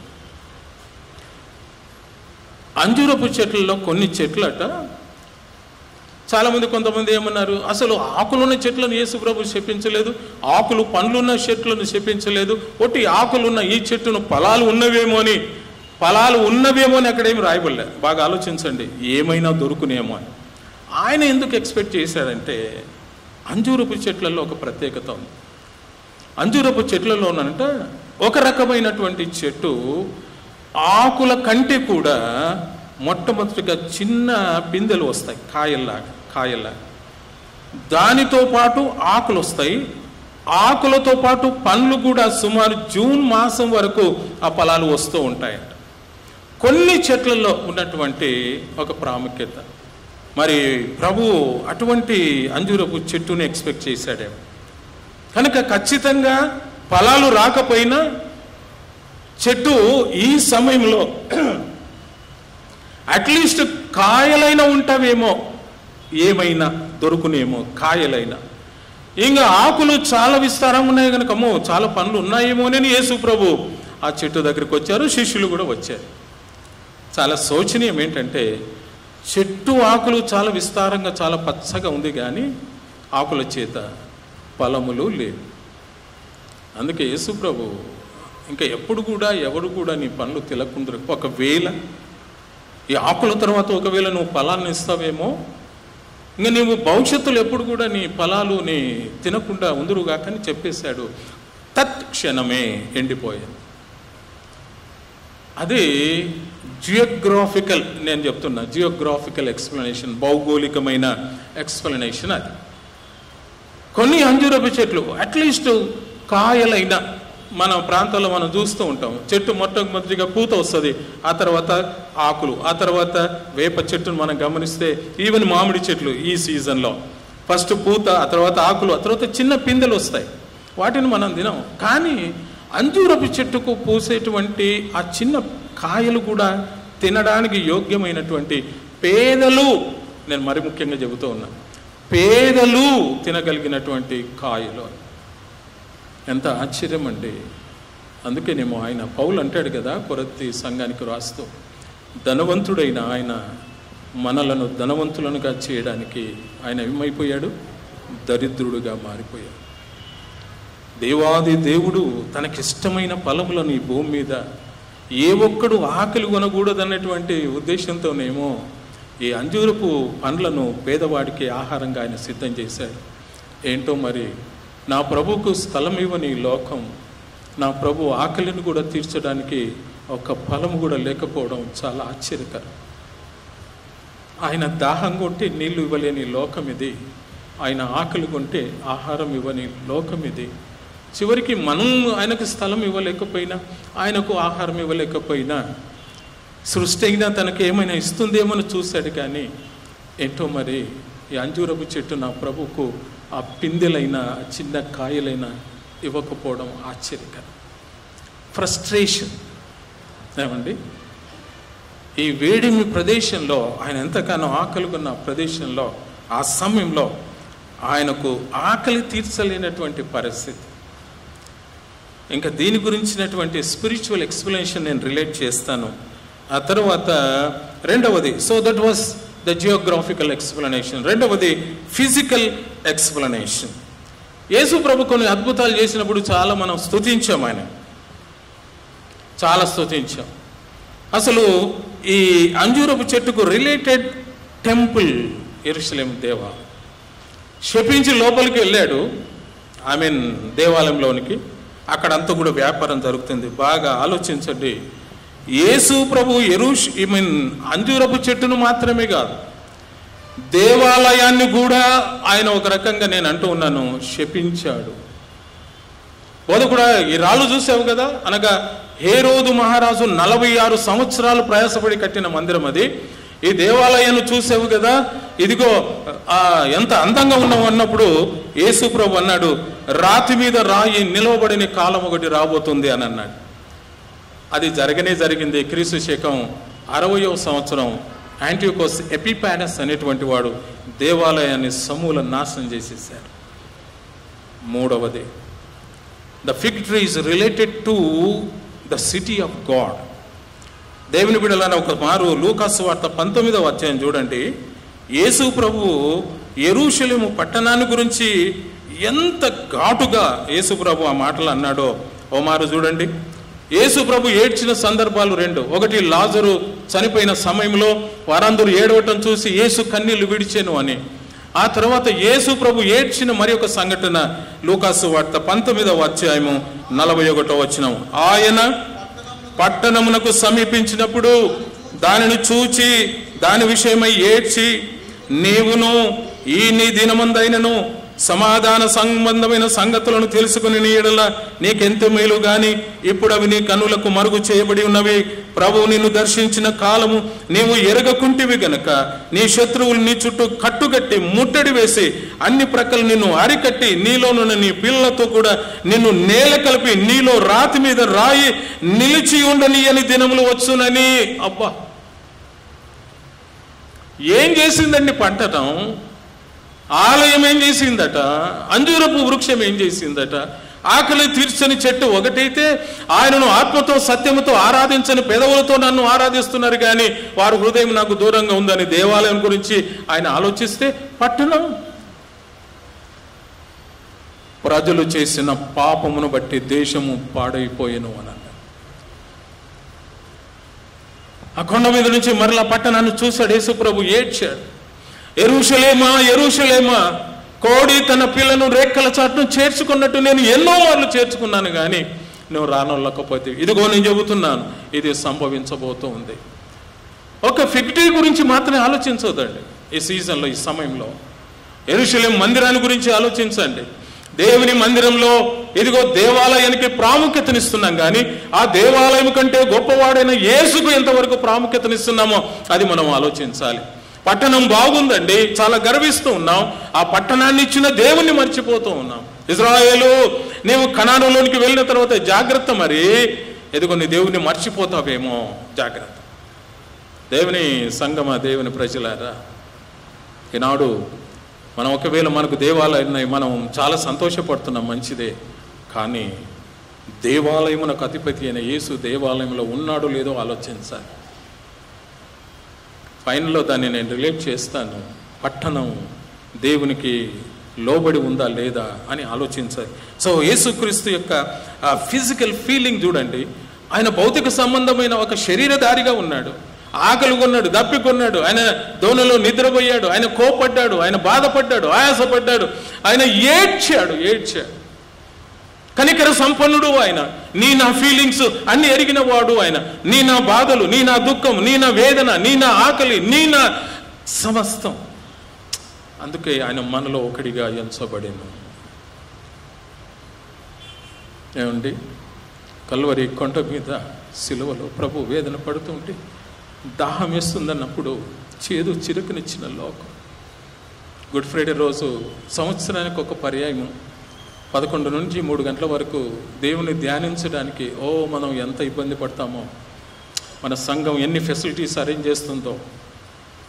అంజూరపు చెట్లలో కొన్ని చెట్లట చాలామంది కొంతమంది ఏమన్నారు, అసలు ఆకులున్న చెట్లను యేసుప్రభు శపించలేదు, ఆకులు పండ్లున్న చెట్లను శపించలేదు, ఒట్టి ఆకులున్న ఈ చెట్టును ఫలాలు ఉన్నవేమో అని అక్కడ ఏమి రాయబడలే. బాగా ఆలోచించండి, ఏమైనా దొరుకునేమో అని. ఆయన ఎందుకు ఎక్స్పెక్ట్ చేశాడంటే అంజూరపు చెట్లలో ఒక ప్రత్యేకత ఉంది. అంజూరపు చెట్లలోనంట ఒక రకమైనటువంటి చెట్టు ఆకుల కంటే కూడా మొట్టమొదటిగా చిన్న పిందెలు వస్తాయి, కాయల్లాగా. దానితో పాటు ఆకులు వస్తాయి, ఆకులతో పాటు పండ్లు కూడా సుమారు జూన్ మాసం వరకు ఆ ఫలాలు వస్తూ ఉంటాయంట. కొన్ని చెట్లలో ఉన్నటువంటి ఒక ప్రాముఖ్యత. మరి ప్రభు అటువంటి అంజూరపు చెట్టుని ఎక్స్పెక్ట్ చేశాడేమో. కనుక ఖచ్చితంగా ఫలాలు రాకపోయినా చెట్టు ఈ సమయంలో అట్లీస్ట్ కాయలైనా ఉంటావేమో, ఏమైనా దొరుకునేమో కాయలైనా. ఇంకా ఆకులు చాలా విస్తారంగా ఉన్నాయి కనుక అమ్మో చాలా పండ్లు ఉన్నాయేమో అని యేసు ప్రభు ఆ చెట్టు దగ్గరికి వచ్చారు, శిష్యులు కూడా వచ్చారు. చాలా శోచనీయం ఏంటంటే చెట్టు ఆకులు చాలా విస్తారంగా చాలా పచ్చగా ఉంది కానీ ఆకుల చేత ఫలములు లేవు. అందుకే యేసు ప్రభు ఇంకా ఎవడు కూడా నీ పండ్లు తినకుండా, ఒకవేళ ఈ ఆకుల తర్వాత ఒకవేళ నువ్వు ఫలాన్ని ఇస్తావేమో, ఇంకా నువ్వు భవిష్యత్తులో ఎప్పుడు కూడా నీ ఫలాలు నీ తినకుండా ఉందురుగా కానీ చెప్పేశాడు. తత్క్షణమే ఎండిపోయింది. అది నేను చెప్తున్నా జియోగ్రాఫికల్ ఎక్స్ప్లెనేషన్, భౌగోళికమైన ఎక్స్ప్లెనేషన్. అది కొన్ని అంజూరపు చెట్లు అట్లీస్ట్ కాయలైన మన ప్రాంతాల్లో మనం చూస్తూ ఉంటాం. చెట్టు మొట్టమొదటిగా పూత వస్తుంది, ఆ తర్వాత ఆకులు, ఆ తర్వాత వేప చెట్టును మనం గమనిస్తే ఈవెన్ మామిడి చెట్లు ఈ సీజన్లో ఫస్ట్ పూత, ఆ తర్వాత ఆకులు, ఆ తర్వాత చిన్న పిందెలు వస్తాయి, వాటిని మనం తినం. కానీ అంజూరపు చెట్టుకు పూసేటువంటి ఆ చిన్న కాయలు కూడా తినడానికి యోగ్యమైనటువంటి పేదలు, నేను మరి ముఖ్యంగా చెబుతూ ఉన్నాను, పేదలు తినగలిగినటువంటి కాయలు. ఎంత ఆశ్చర్యం అండి. అందుకేనేమో ఆయన పౌలు అంటాడు కదా కొరింథీ సంఘానికి రాస్తూ, ధనవంతుడైన ఆయన మనలను ధనవంతులనుగా చేయడానికి ఆయన ఏమైపోయాడు, దరిద్రుడుగా మారిపోయాడు. దేవాది దేవుడు తనకిష్టమైన ఫలములను ఈ భూమి మీద ఏ ఒక్కడు ఆకలి కొనకూడదన్నటువంటి ఉద్దేశంతోనేమో ఈ అంజూరపు పండ్లను పేదవాడికి ఆహారంగా ఆయన సిద్ధం చేశాడు. ఏంటో మరి నా ప్రభుకు స్థలం ఇవ్వని లోకం, నా ప్రభు ఆకలిని కూడా తీర్చడానికి ఒక ఫలము కూడా లేకపోవడం చాలా ఆశ్చర్యకరం. ఆయన దాహం కొంటే నీళ్లు ఇవ్వలేని లోకం ఇది, ఆయన ఆకలి కొంటే ఆహారం ఇవ్వని లోకం ఇది. చివరికి మనం ఆయనకు స్థలం ఇవ్వలేకపోయినా, ఆయనకు ఆహారం ఇవ్వలేకపోయినా, సృష్టి అయినా తనకు ఏమైనా ఇస్తుందేమో చూశాడు. కానీ ఏంటో మరి ఈ అంజూరపు చెట్టు నా ప్రభుకు ఆ పిందెలైనా చిన్న కాయలైనా ఇవ్వకపోవడం ఆశ్చర్యకరం. ఫ్రస్ట్రేషన్ ఏమండి. ఈ వేడిమి ప్రదేశంలో ఆయన ఎంతగానో ఆకలిగొన్న ప్రదేశంలో ఆ సమయంలో ఆయనకు ఆకలి తీర్చలేనటువంటి పరిస్థితి. ఇంకా దీని గురించినటువంటి స్పిరిచువల్ ఎక్స్ప్లెనేషన్ నేను రిలేట్ చేస్తాను. ఆ తర్వాత రెండవది, so that was the geographical explanation. రెండవది ఫిజికల్ ఎక్స్ప్లెనేషన్. యేసు ప్రభు కొన్ని అద్భుతాలు చేసినప్పుడు చాలా మనం స్తుతించాం, ఆయన చాలా స్తుతించాం. అసలు ఈ అంజూరపు చెట్టుకు రిలేటెడ్ టెంపుల్ యెరూషలేము దేవాలయం. శపించి లోపలికి వెళ్ళాడు, దేవాలయంలోనికి. అక్కడంతా కూడా వ్యాపారం జరుగుతుంది. బాగా ఆలోచించండి, యేసు ప్రభు అంజూరపు చెట్టును మాత్రమే కాదు, దేవాలయాన్ని కూడా ఆయన ఒక రకంగా నేను అంటూ ఉన్నాను శపించాడు. బోధకుడా ఈ రాళ్ళు చూసావు కదా, అనగా హేరోదు మహారాజు 46 సంవత్సరాలు ప్రయాసపడి కట్టిన మందిరం అది. ఈ దేవాలయాన్ని చూసావు కదా, ఇదిగో ఎంత అందంగా ఉన్నావు అన్నప్పుడు యేసు ప్రభు అన్నాడు, రాతి మీద రాయి నిలవబడిన కాలం ఒకటి రాబోతుంది అని అన్నాడు. అది జరిగింది. క్రీస్తు శకం 60వ సంవత్సరం యాంటియోకస్ ఎపిఫానస్ అనేటువంటి వాడు దేవాలయాన్ని సమూల నాశనం చేసేసాడు. మూడవది, the fig tree is related to the city of God. దేవుని బిడ్డలారా, ఒక మారు లూకాసు వార్త 19వ అధ్యాయం చూడండి. యేసు ప్రభువు యెరూషలేము పట్టణాన్ని గురించి ఎంత ఘాటుగా యేసు ప్రభు ఆ మాటలు అన్నాడో ఓ మారు చూడండి. యేసు ప్రభు ఏడ్చిన సందర్భాలు 2. ఒకటి, లాజరు చనిపోయిన సమయంలో వారందరూ ఏడవటం చూసి యేసు కన్నీళ్లు విడిచెను అని. ఆ తర్వాత యేసు ప్రభు ఏడ్చిన మరి ఒక సంఘటన లూకాసు వార్త 19వ అధ్యాయము 41వ వచనం. ఆయన పట్టణమునకు సమీపించినప్పుడు దానిని చూచి దాని విషయమై ఏడ్చి, నీవును ఈ నీ దినమందైనను సమాధాన సంబంధమైన సంగతులను తెలుసుకుని నీ ఎడల నీకెంత మేలు గాని ఇప్పుడు అవి నీ కన్నులకు మరుగు చేయబడి ఉన్నవి. ప్రభువు నిన్ను దర్శించిన కాలము నీవు ఎరగకుంటివి గనక నీ శత్రువులు నీ చుట్టూ కట్టుకట్టి ముట్టడి వేసి అన్ని ప్రక్కలు నిన్ను అరికట్టి నీలోనున్న నీ పిల్లలతో కూడా నిన్ను నేల కలిపి నీలో రాతి మీద రాయి నిలిచి ఉండని అని దినములు వచ్చునని. అబ్బా, ఏం చేసిందండి పట్టణం? ఆలయం ఏం చేసిందట? అంజూరపు వృక్షం ఏం చేసిందట? ఆకలి తీర్చని చెట్టు ఒకటైతే ఆయనను ఆత్మతో సత్యముతో ఆరాధించని పెదవులతో నన్ను ఆరాధిస్తున్నారు కానీ వారి హృదయం నాకు దూరంగా ఉందని దేవాలయం గురించి ఆయన ఆలోచిస్తే పట్టణం ప్రజలు చేసిన పాపమును బట్టి దేశము పాడైపోయేను అని అన్నాడు. ఆ కొండ మీద నుంచి మరలా పట్టణాన్ని చూశాడు యేసుప్రభు, ఏడ్చాడు. యెరూషలేమా యెరూషలేమా, కోడి తన పిల్లను రేక్కల చాటును చేర్చుకున్నట్టు నేను ఎన్నో మార్లు చేర్చుకున్నాను కానీ నువ్వు రానొల్లకపోతే ఇదిగో నేను చెబుతున్నాను, ఇది సంభవించబోతూ ఉంది. ఒక ఫిగ్ ట్రీ గురించి మాత్రమే ఆలోచించవద్దండి ఈ సీజన్లో, ఈ సమయంలో. యెరూషలేం మందిరాన్ని గురించి ఆలోచించండి. దేవుని మందిరంలో ఇదిగో దేవాలయానికి ప్రాముఖ్యతనిస్తున్నాం కానీ ఆ దేవాలయం కంటే గొప్పవాడైన యేసుకు ఎంతవరకు ప్రాముఖ్యతనిస్తున్నామో అది మనం ఆలోచించాలి. పట్టణం బాగుందండి, చాలా గర్విస్తూ ఉన్నాం. ఆ పట్టణాన్ని ఇచ్చిన దేవుణ్ణి మర్చిపోతూ ఉన్నాం. ఇజ్రాయేలు, నీవు కనానులోనికి వెళ్ళిన తర్వాత జాగ్రత్త, మరి ఎదుగో నీ దేవుని మర్చిపోతావేమో, జాగ్రత్త. దేవుని సంగమ, దేవుని ప్రజలారా, ఈనాడు మనం ఒకవేళ మనకు దేవాలయం మనం చాలా సంతోషపడుతున్నాం, మంచిదే. కానీ దేవాలయమునకు అధిపతి అయిన యేసు దేవాలయంలో ఉన్నాడో లేదో ఆలోచించాలి. ఫైనల్లో దాన్ని నేను రిలేట్ చేస్తాను. పట్టణం దేవునికి లోబడి ఉందా లేదా అని ఆలోచించాలి. సో యేసుక్రీస్తు యొక్క ఫిజికల్ ఫీలింగ్ చూడండి. ఆయన భౌతిక సంబంధమైన ఒక శరీరధారిగా ఉన్నాడు, ఆకలి కొన్నాడు, దప్పికొన్నాడు, ఆయన దోణలో నిద్రపోయాడు, ఆయన కోపడ్డాడు, ఆయన బాధపడ్డాడు, ఆయాసపడ్డాడు, ఆయన ఏడ్చాడు. కనికర సంపన్నుడు ఆయన. నీ నా ఫీలింగ్స్ అన్ని ఎరిగిన వాడు ఆయన. నీ నా బాధలు, నీ నా దుఃఖం, నీ నా వేదన, నీ నా ఆకలి, నీ నా సమస్తం. అందుకే ఆయన మనలో ఒకడిగా ఎంచబడేను. ఏమండి, కల్వరి కొండ మీద సిలువలో ప్రభు వేదన పడుతుంటే దాహం వేస్తుందన్నప్పుడు చేదు చిరుకునిచ్చిన లోకం. గుడ్ ఫ్రైడే రోజు సంవత్సరానికి ఒక పర్యాయము 11 నుంచి 3 గంటల వరకు దేవుని ధ్యానించడానికి మనం ఎంత ఇబ్బంది పడతామో, మన సంఘం ఎన్ని ఫెసిలిటీస్ అరేంజ్ చేస్తుందో,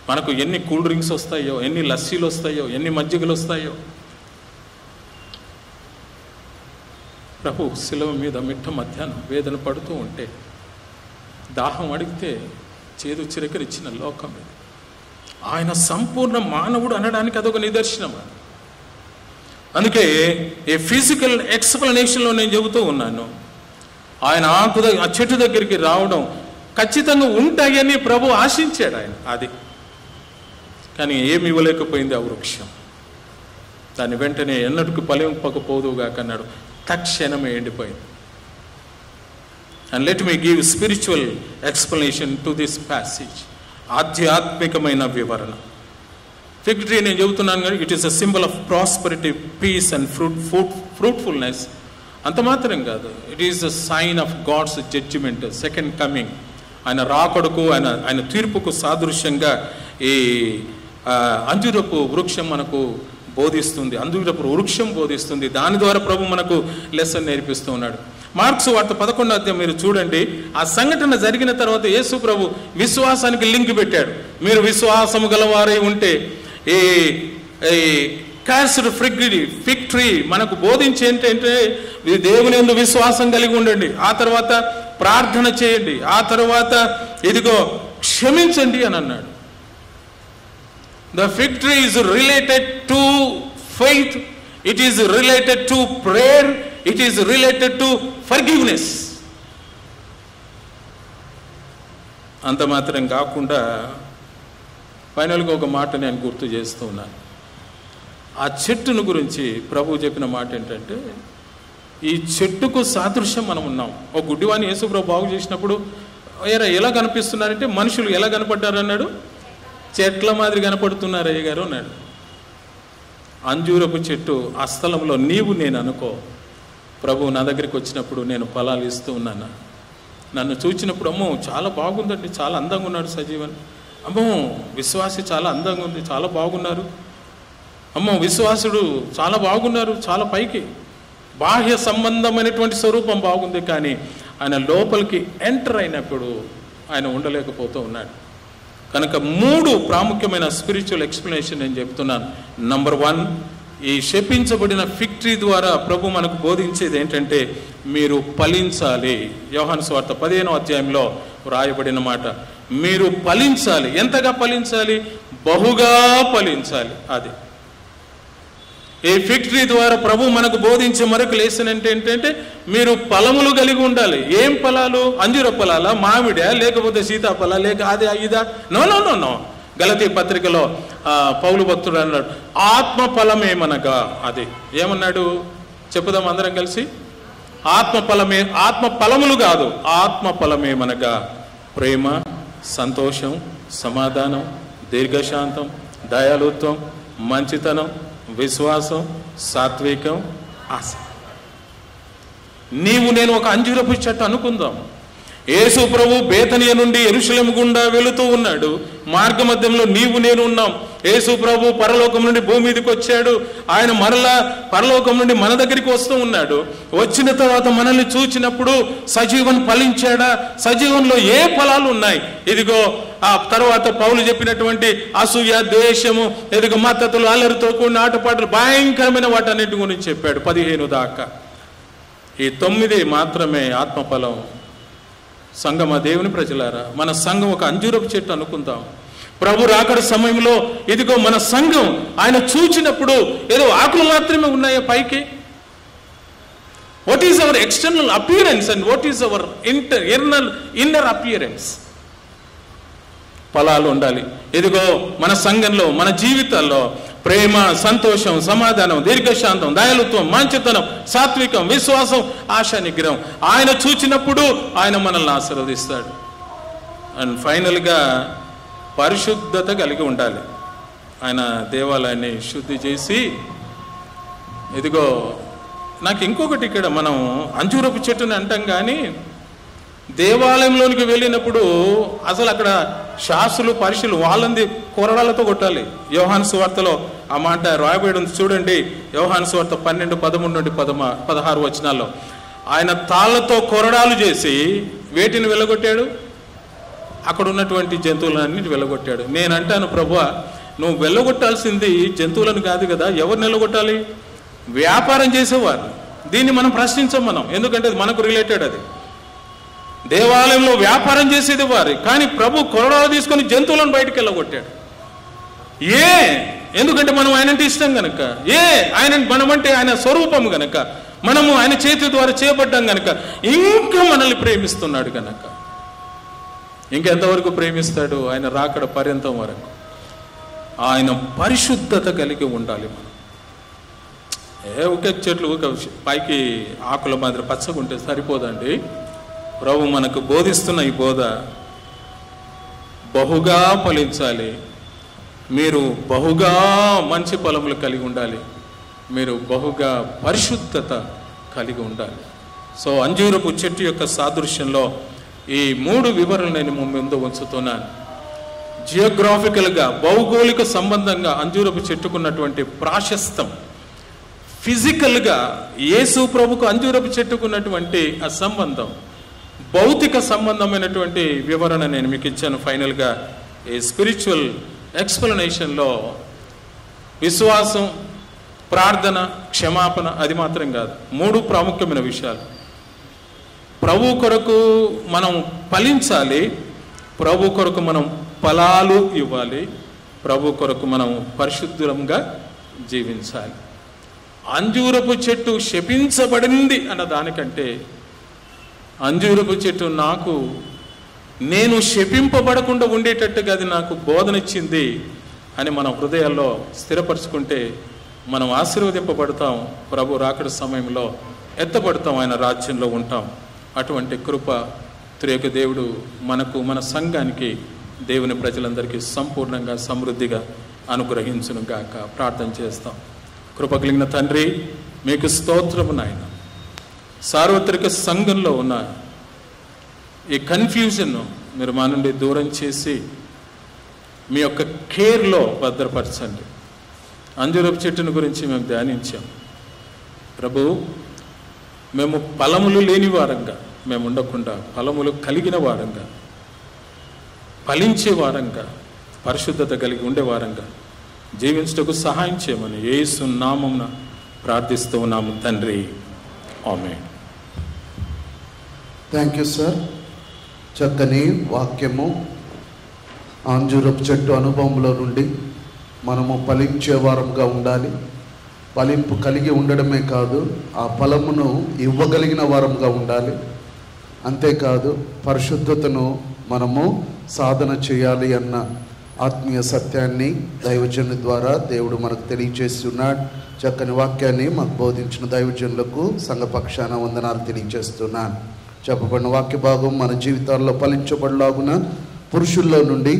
మనకు ఎన్ని కూల్ డ్రింక్స్ వస్తాయో, ఎన్ని లస్సీలు వస్తాయో, ఎన్ని మజ్జిగలు వస్తాయో. ప్రభు శిలువ మీద మిట్ట మధ్యాహ్నం వేదన పడుతూ ఉంటే దాహం అడిగితే చేదు చిరకరిచ్చిన లోకం ఇది. ఆయన సంపూర్ణ మానవుడు అనడానికి అదొక నిదర్శనం. అందుకే ఈ ఫిజికల్ ఎక్స్ప్లెనేషన్లో నేను చెబుతూ ఉన్నాను, ఆయన ఆ చెట్టు దగ్గరికి రావడం ఖచ్చితంగా ఉంటాయని ప్రభు ఆశించాడు ఆయన. అది కానీ ఏమి ఇవ్వలేకపోయింది ఆ వృక్షం. దాన్ని వెంటనే ఎన్నటికి ఫలింపకపోదుగా కన్నాడు, తక్షణమే ఎండిపోయింది. And let me give spiritual explanation to this passage. ఆధ్యాత్మికమైన వివరణ. ఫిగ్ ట్రీ నేను చెబుతున్నాను కానీ it is a symbol of prosperity, peace and fruitfulness. అంత మాత్రం కాదు, it is the sign of God's judgment, second coming. ఆయన రాకడకు, ఆయన తీర్పుకు సాదృశ్యంగా ఈ అంజూరపు వృక్షం మనకు బోధిస్తుంది. అంజూరపు వృక్షం బోధిస్తుంది. దాని ద్వారా ప్రభు మనకు లెసన్ నేర్పిస్తూ ఉన్నాడు. మార్క్స్ వార్త 11వ అధ్యాయం మీరు చూడండి. ఆ సంఘటన జరిగిన తర్వాత యేసు ప్రభు విశ్వాసానికి లింక్ పెట్టాడు. మీరు విశ్వాసము గలవారై ఉంటే ఈ క్యాన్సర్ ఫిగ్ ట్రీ మనకు బోధించి ఏంటంటే దేవుని యందు విశ్వాసం కలిగి ఉండండి, ఆ తర్వాత ప్రార్థన చేయండి, ఆ తర్వాత ఇదిగో క్షమించండి అని అన్నాడు. The fig tree is related to faith, it is related to prayer, it is related to forgiveness. అంత మాత్రం కాకుండా ఫైనల్గా ఒక మాట నేను గుర్తు చేస్తూ ఉన్నాను. ఆ చెట్టును గురించి ప్రభు చెప్పిన మాట ఏంటంటే, ఈ చెట్టుకు సాదృశ్యం మనం ఉన్నాం. ఒక గుడ్డివాని యేసు ప్రభు బాగు చేసినప్పుడు ఎలా కనిపిస్తున్నారంటే మనుషులు ఎలా కనపడ్డారు అన్నాడు, చెట్ల మాదిరి కనపడుతున్నారు అయ్య గారు అన్నాడు. అంజూరపు చెట్టు ఆ స్థలంలో నీవు నేను అనుకో. ప్రభు నా దగ్గరికి వచ్చినప్పుడు నేను ఫలాలు ఇస్తూ ఉన్నాను. నన్ను చూచినప్పుడు అమ్మో చాలా బాగుందండి, చాలా అందంగా ఉన్నాడు సజీవన్, అమ్మో విశ్వాసి చాలా అందంగా ఉంది, చాలా బాగున్నారు, అమ్మో విశ్వాసుడు చాలా బాగున్నారు, చాలా పైకి బాహ్య సంబంధమైనటువంటి స్వరూపం బాగుంది, కానీ ఆయన లోపలికి ఎంటర్ అయినప్పుడు ఆయన ఉండలేకపోతూ ఉన్నాడు. కనుక 3 ప్రాముఖ్యమైన స్పిరిచువల్ ఎక్స్ప్లెనేషన్ నేను చెప్తున్నాను. నంబర్ 1, ఈ శపించబడిన ఫిగ్ ట్రీ ద్వారా ప్రభు మనకు బోధించేది ఏంటంటే మీరు ఫలించాలి. యోహాను సువార్త 15వ అధ్యాయంలో వ్రాయబడిన మాట, మీరు ఫలించాలి. ఎంతగా ఫలించాలి? బహుగా ఫలించాలి. అది ఈ ఫిగ్ ట్రీ ద్వారా ప్రభు మనకు బోధించే మరొక లెసన్ ఏంటంటే మీరు ఫలములు కలిగి ఉండాలి. ఏం ఫలాలు? అంజూర ఫలాలా, మామిడా, లేకపోతే సీతాఫల, లేక అదే ఇదా? No no no no. గలతీ పత్రికలో పౌలు భక్తుడు అన్నాడు, ఆత్మ ఫలమేమనగా, అది ఏమన్నాడు చెప్పుదాం అందరం కలిసి. ఆత్మ ఫలములు కాదు, ఆత్మ ఫలమేమనగా ప్రేమ, సంతోషం, సమాధానం, దీర్ఘశాంతం, దయాళుత్వం, మంచితనం, విశ్వాసం, సాత్వికం, ఆశ. నీవు నేను ఒక అంజూరపు చెట్టు అనుకుందాం. యేసు ప్రభు బేతనియ నుండి యెరూషలేము గుండా వెళుతూ ఉన్నాడు. మార్గ మధ్యంలో నీవు నేను ఉన్నాం. యేసు ప్రభు పరలోకం నుండి భూమి మీదకి వచ్చాడు. ఆయన మరలా పరలోకం నుండి మన దగ్గరికి వస్తూ ఉన్నాడు. వచ్చిన తర్వాత మనల్ని చూచినప్పుడు సజీవన్ ఫలించాడా? సజీవంలో ఏ ఫలాలు ఉన్నాయి? ఇదిగో ఆ తర్వాత పౌలు చెప్పినటువంటి అసూయ, ద్వేషము, ఇదిగో మత్తతులు, అల్లరితో కూడిన ఆటపాటలు, భయంకరమైన వాటన్నిటి గురించి చెప్పాడు 15 దాకా. ఈ 9 మాత్రమే ఆత్మఫలం. సంఘమ దేవుని ప్రజలారా, మన సంఘం ఒక అంజూరపు చెట్టు అనుకుందాం. ప్రభు రాకడ సమయంలో ఇదిగో మన సంఘం ఆయన చూచినప్పుడు ఏదో ఆకులు మాత్రమే ఉన్నాయా పైకి? What is our external appearance and what is our inner appearance? ఫలాలు ఉండాలి. ఇదిగో మన సంఘంలో, మన జీవితాల్లో ప్రేమ, సంతోషం, సమాధానం, దీర్ఘశాంతం, దయాళుత్వం, మంచితనం, సాత్వికం, విశ్వాసం, ఆశ, నిగ్రహం. ఆయన చూచినప్పుడు ఆయన మనల్ని ఆశీర్వదిస్తాడు. అండ్ ఫైనల్గా పరిశుద్ధత కలిగి ఉండాలి. ఆయన దేవాలయాన్ని శుద్ధి చేసి, ఇదిగో నాకు ఇంకొకటి, ఇక్కడ మనం అంజూరపు చెట్టుని అంటాం కానీ దేవాలయంలోనికి వెళ్ళినప్పుడు అసలు అక్కడ శాస్త్రులు, పరిశీలు వాళ్ళంది కొరడాలతో కొట్టాలి. యోహాను సువార్తలో ఆ మాట రాయబడి ఉంది చూడండి. యోహాను సువార్త 12, 13 నుండి 16 వచనాల్లో ఆయన తాళ్లతో కొరడాలు చేసి వేటిని వెళ్ళగొట్టాడు? అక్కడ ఉన్నటువంటి జంతువులన్నిటి వెళ్ళగొట్టాడు. నేనంటాను, ప్రభువా నువ్వు వెళ్ళగొట్టాల్సింది జంతువులను కాదు కదా, ఎవరు వెళ్ళగొట్టాలి? వ్యాపారం చేసేవారు. దీన్ని మనం ప్రశ్నించాం మనం, ఎందుకంటే అది మనకు రిలేటెడ్. అది దేవాలయంలో వ్యాపారం చేసేది వారి, కానీ ప్రభు కొరడాలు తీసుకొని జంతువులను బయటికి వెళ్ళగొట్టాడు. ఎందుకంటే మనం ఆయనంటే ఇష్టం గనక, ఆయన మనమంటే ఆయన స్వరూపం గనక, మనము ఆయన చేతి ద్వారా చేయబడ్డాం గనక, ఇంకా మనల్ని ప్రేమిస్తున్నాడు గనక. ఇంకెంతవరకు ప్రేమిస్తాడు? ఆయన రాకడ పర్యంతం వరకు. ఆయన పరిశుద్ధత కలిగి ఉండాలి. మనం ఒకే చెట్లు పైకి ఆకుల మాదిరి పచ్చగా ఉంటే సరిపోదండి. ప్రభు మనకు బోధిస్తున్న ఈ బోధ బహుగా ఫలించాలి. మీరు బహుగా మంచి ఫలములు కలిగి ఉండాలి. మీరు బహుగా పరిశుద్ధత కలిగి ఉండాలి. సో అంజూరపు చెట్టు యొక్క సాదృశ్యంలో ఈ 3 వివరణలు నేను ముందు ఉంచుతున్నాను. జియోగ్రాఫికల్గా, భౌగోళిక సంబంధంగా అంజూరపు చెట్టుకున్నటువంటి ప్రాశస్తం, ఫిజికల్గా యేసు ప్రభుకు అంజూరపు చెట్టుకున్నటువంటి ఆ సంబంధం, భౌతిక సంబంధమైనటువంటి వివరణ నేను మీకు ఇచ్చాను. ఫైనల్గా ఈ స్పిరిచువల్ ఎక్స్ప్లెనేషన్లో విశ్వాసం, ప్రార్థన, క్షమాపణ, అది మాత్రం కాదు. 3 ప్రాముఖ్యమైన విషయాలు. ప్రభు కొరకు మనం ఫలించాలి, ప్రభు కొరకు మనం ఫలాలు ఇవ్వాలి, ప్రభు కొరకు మనం పరిశుద్ధంగా జీవించాలి. అంజూరపు చెట్టు శపించబడింది అన్న దానికంటే అంజూరపు చెట్టు నేను శపింపబడకుండా ఉండేటట్టుగా అది నాకు బోధనిచ్చింది అని మన హృదయాల్లో స్థిరపరచుకుంటే మనం ఆశీర్వదింపబడతాం. ప్రభు రాకడ సమయంలో ఎత్తబడతాం, ఆయన రాజ్యంలో ఉంటాం. అటువంటి కృప త్రియేక దేవుడు మనకు, మన సంఘానికి, దేవుని ప్రజలందరికీ సంపూర్ణంగా సమృద్ధిగా అనుగ్రహించును గాక. ప్రార్థన చేస్తాం. కృప కలిగిన తండ్రి, మీకు స్తోత్రము నాయన. సార్వత్రిక సంఘంలో ఉన్న ఈ కన్ఫ్యూజన్ను మీరు మా నుండి దూరం చేసి మీ యొక్క కేర్లో భద్రపరచండి. అంజూరపు చెట్టును గురించి మేము ధ్యానించాం ప్రభు. మేము ఫలములు లేని వారంగా మేము ఉండకుండా ఫలములు కలిగిన వారంగా, ఫలించే వారంగా, పరిశుద్ధత కలిగి ఉండే వారంగా జీవించుటకు సహాయం చేయమని యేసు నామమున ప్రార్థిస్తూ ఉన్నాము తండ్రి. ఆమేన్. Thank you sir. చక్కని వాక్యము. అంజూరపు చెట్టు అనుభవంలో నుండి మనము ఫలించే వారంగా ఉండాలి. ఫలింపు కలిగి ఉండడమే కాదు, ఆ ఫలమును ఇవ్వగలిగిన వారంగా ఉండాలి. అంతేకాదు పరిశుద్ధతను మనము సాధన చేయాలి అన్న ఆత్మీయ సత్యాన్ని దైవజనుల ద్వారా దేవుడు మనకు తెలియజేస్తున్నాడు. చక్కని వాక్యాన్ని మాకు బోధించిన దైవజనులకు సంఘపక్షాన వందనాలు తెలియజేస్తున్నాను. చెప్పబడిన వాక్య భాగం మన జీవితాల్లో ఫలించబడలాగున పురుషుల్లో నుండి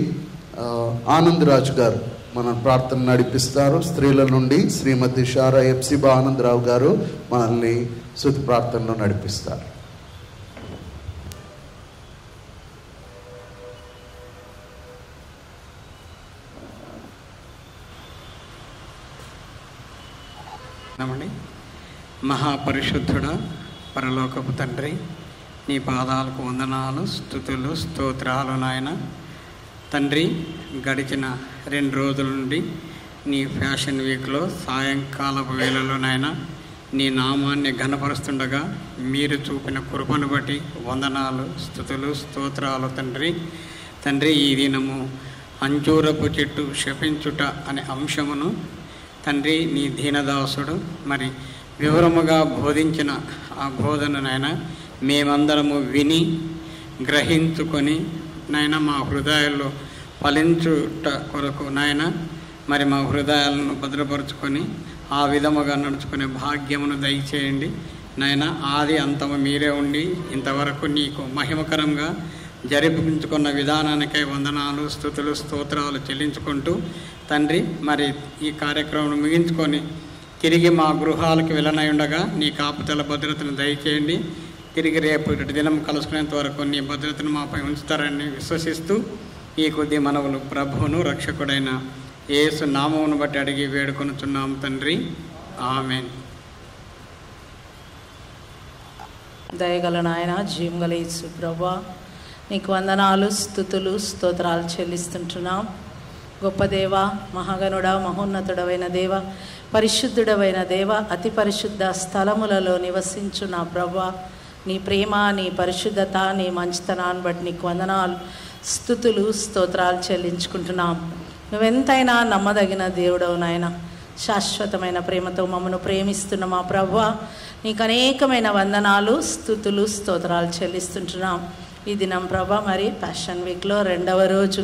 ఆనందరాజు గారు మన ప్రార్థన నడిపిస్తారు. స్త్రీల నుండి శ్రీమతి షారా ఎప్సిబా ఆనందరావు గారు మనల్ని స్తుతి ప్రార్థనలో నడిపిస్తారు. నమండి. మహాపరిశుద్ధుడ, పరలోకపు తండ్రి, నీ పాదాలకు వందనాలు, స్తుతులు, స్తోత్రాలు నాయన. తండ్రి, గడిచిన 2 రోజుల నుండి నీ ఫ్యాషన్ వీక్లో సాయంకాలపు వేళలో నాయన నీ నామాన్ని ఘనపరుస్తుండగా మీరు చూపిన కృపను బట్టి వందనాలు, స్తుతులు, స్తోత్రాలు తండ్రి. తండ్రి, ఈ దినము అంజూరపు చెట్టు శపించుట అనే అంశమును తండ్రి నీ దీనదాసుడు మరి వివరముగా బోధించిన ఆ బోధననైనా మేమందరము విని గ్రహించుకొని నాయన మా హృదయాల్లో ఫలించుట కొరకు నాయన మరి మా హృదయాలను భద్రపరుచుకొని ఆ విధముగా నడుచుకునే భాగ్యమును దయచేయండి నాయన. ఆది అంతము మీరే ఉండి ఇంతవరకు నీకు మహిమకరంగా జరిపించుకున్న విధానానికై వందనాలు, స్తుతులు, స్తోత్రాలు చెల్లించుకుంటూ తండ్రి మరి ఈ కార్యక్రమం ముగించుకొని తిరిగి మా గృహాలకు వెళ్ళనై ఉండగా నీ కాపుదల భద్రతను దయచేయండి. తిరిగి రేపు దినం కలుసుకునేంత వరకు నీ భద్రతను మాపై ఉంచుతారని విశ్వసిస్తూ ఈ కొద్ది మనవులు ప్రభువును రక్షకుడైన యేసు నామమును బట్టి అడిగి వేడుకొనుచున్నాం తండ్రి. ఆమేన్. దయగల నాయన, జీవంగల యేసు ప్రభువా, నీకు వందనాలు, స్తుతులు, స్తోత్రాలు చెల్లిస్తుంటున్నాం. గొప్ప దేవ, మహాగణుడ, మహోన్నతుడవైన దేవ, పరిశుద్ధుడవైన దేవ, అతి పరిశుద్ధ స్థలములలో నివసించు నా ప్రభువా, నీ ప్రేమ, నీ పరిశుద్ధత, నీ మంచితనాన్ని బట్టి నీకు వందనాలు, స్తుతులు, స్తోత్రాలు చెల్లించుకుంటున్నాం. నువ్వెంతైనా నమ్మదగిన దేవుడవు నాయన. శాశ్వతమైన ప్రేమతో మమ్మను ప్రేమిస్తున్న మా ప్రభువా, నీకు అనేకమైన వందనాలు, స్తుతులు, స్తోత్రాలు చెల్లిస్తుంటున్నాం. ఈ దినం ప్రభా మరి ప్యాషన్ వీక్లో 2వ రోజు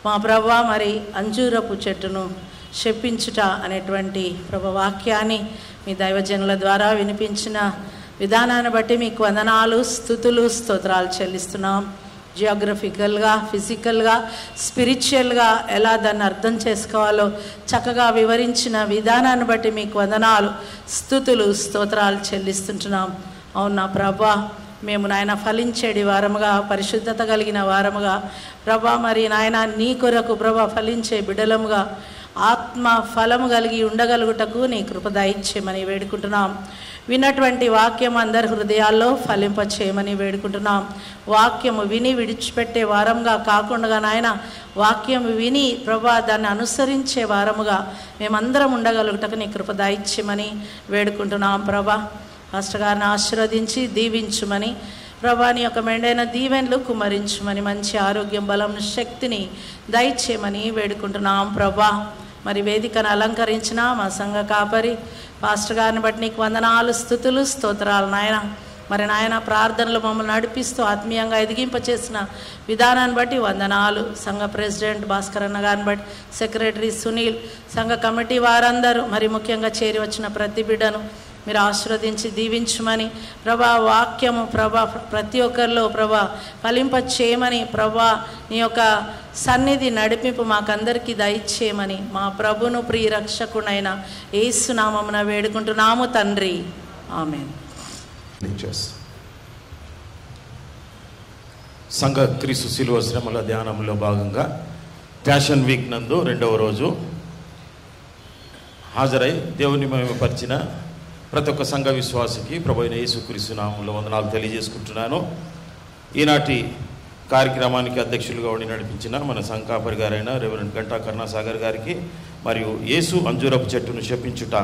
మా ప్రభా మరి అంజూరపు చెట్టును శపించుట అనేటువంటి ప్రభా వాక్యాన్ని మీ దైవజనుల ద్వారా వినిపించిన విధానాన్ని బట్టి మీకు వందనాలు, స్తుతులు, స్తోత్రాలు చెల్లిస్తున్నాం. జియోగ్రఫికల్గా, ఫిజికల్గా, స్పిరిచువల్గా ఎలా దాన్ని అర్థం చేసుకోవాలో చక్కగా వివరించిన విధానాన్ని బట్టి మీకు వందనాలు, స్తుతులు, స్తోత్రాలు చెల్లిస్తుంటున్నాం. అవునా ప్రభా, మేము నాయన ఫలించేడి వారముగా, పరిశుద్ధత కలిగిన వారముగా ప్రభా మరి నాయన నీ కొరకు ప్రభా ఫలించే బిడ్డలముగా ఆత్మ ఫలము కలిగి ఉండగలుగుటకు నీ కృప దయచేయమని వేడుకుంటున్నాం. విన్నటువంటి వాక్యం అందరి హృదయాల్లో ఫలింపచేయమని వేడుకుంటున్నాం. వాక్యము విని విడిచిపెట్టే వారంగా కాకుండా నాయన, వాక్యం విని ప్రభా దాన్ని అనుసరించే వారముగా మేమందరం ఉండగలుగుటకు నీ కృప దయచేయమని వేడుకుంటున్నాం. ప్రభా పాస్టర్ గారిని ఆశీర్వదించి దీవించుమని, ప్రభా నీ యొక్క మెండైన దీవెనలు కుమరించుమని, మంచి ఆరోగ్యం, బలం, శక్తిని దయచేయమని వేడుకుంటున్నాం. ప్రభా మరి వేదికను అలంకరించిన మా సంఘ కాపరి పాస్టర్ గారిని బట్టి నీకు వందనాలు, స్తుతులు, స్తోత్రాలు నాయన. మరి నాయన ప్రార్థనలు మమ్మల్ని నడిపిస్తూ ఆత్మీయంగా ఎదిగింపచేసిన విధానాన్ని బట్టి వందనాలు. సంఘ ప్రెసిడెంట్ భాస్కర్ అన్న గారిని బట్టి, సెక్రటరీ సునీల్, సంఘ కమిటీ వారందరూ, మరి ముఖ్యంగా చేరి వచ్చిన ప్రతి బిడ్డను మీరు ఆశీర్వదించి దీవించమని, ప్రభా వాక్యము ప్రభా ప్రతి ఒక్కరిలో ప్రభా ఫలింప చేయమని, ప్రభా నీ యొక్క సన్నిధి నడిపింపు మాకందరికీ దయచేయమని మా ప్రభును ప్రియ రక్షకునైన యేసు నామమున వేడుకుంటున్నాము తండ్రి, ఆమేన్. సంఘ క్రీస్తు శిలువ శ్రమల ధ్యానంలో భాగంగా ప్యాషన్ వీక్ నందు 2వ రోజు హాజరై దేవుని మహిమపరిచిన ప్రతి ఒక్క సంఘ విశ్వాసికి ప్రభు అయిన యేసుక్రీస్తు నామములో వందనాలు తెలియజేసుకుంటున్నాను. ఈనాటి కార్యక్రమానికి అధ్యక్షులుగా ఉండి నడిపించిన మన సంఘ కాపరి గారైన రెవరెండ్ గంటా కరుణాసాగర్ గారికి, మరియు యేసు అంజూరపు చెట్టును శపించుట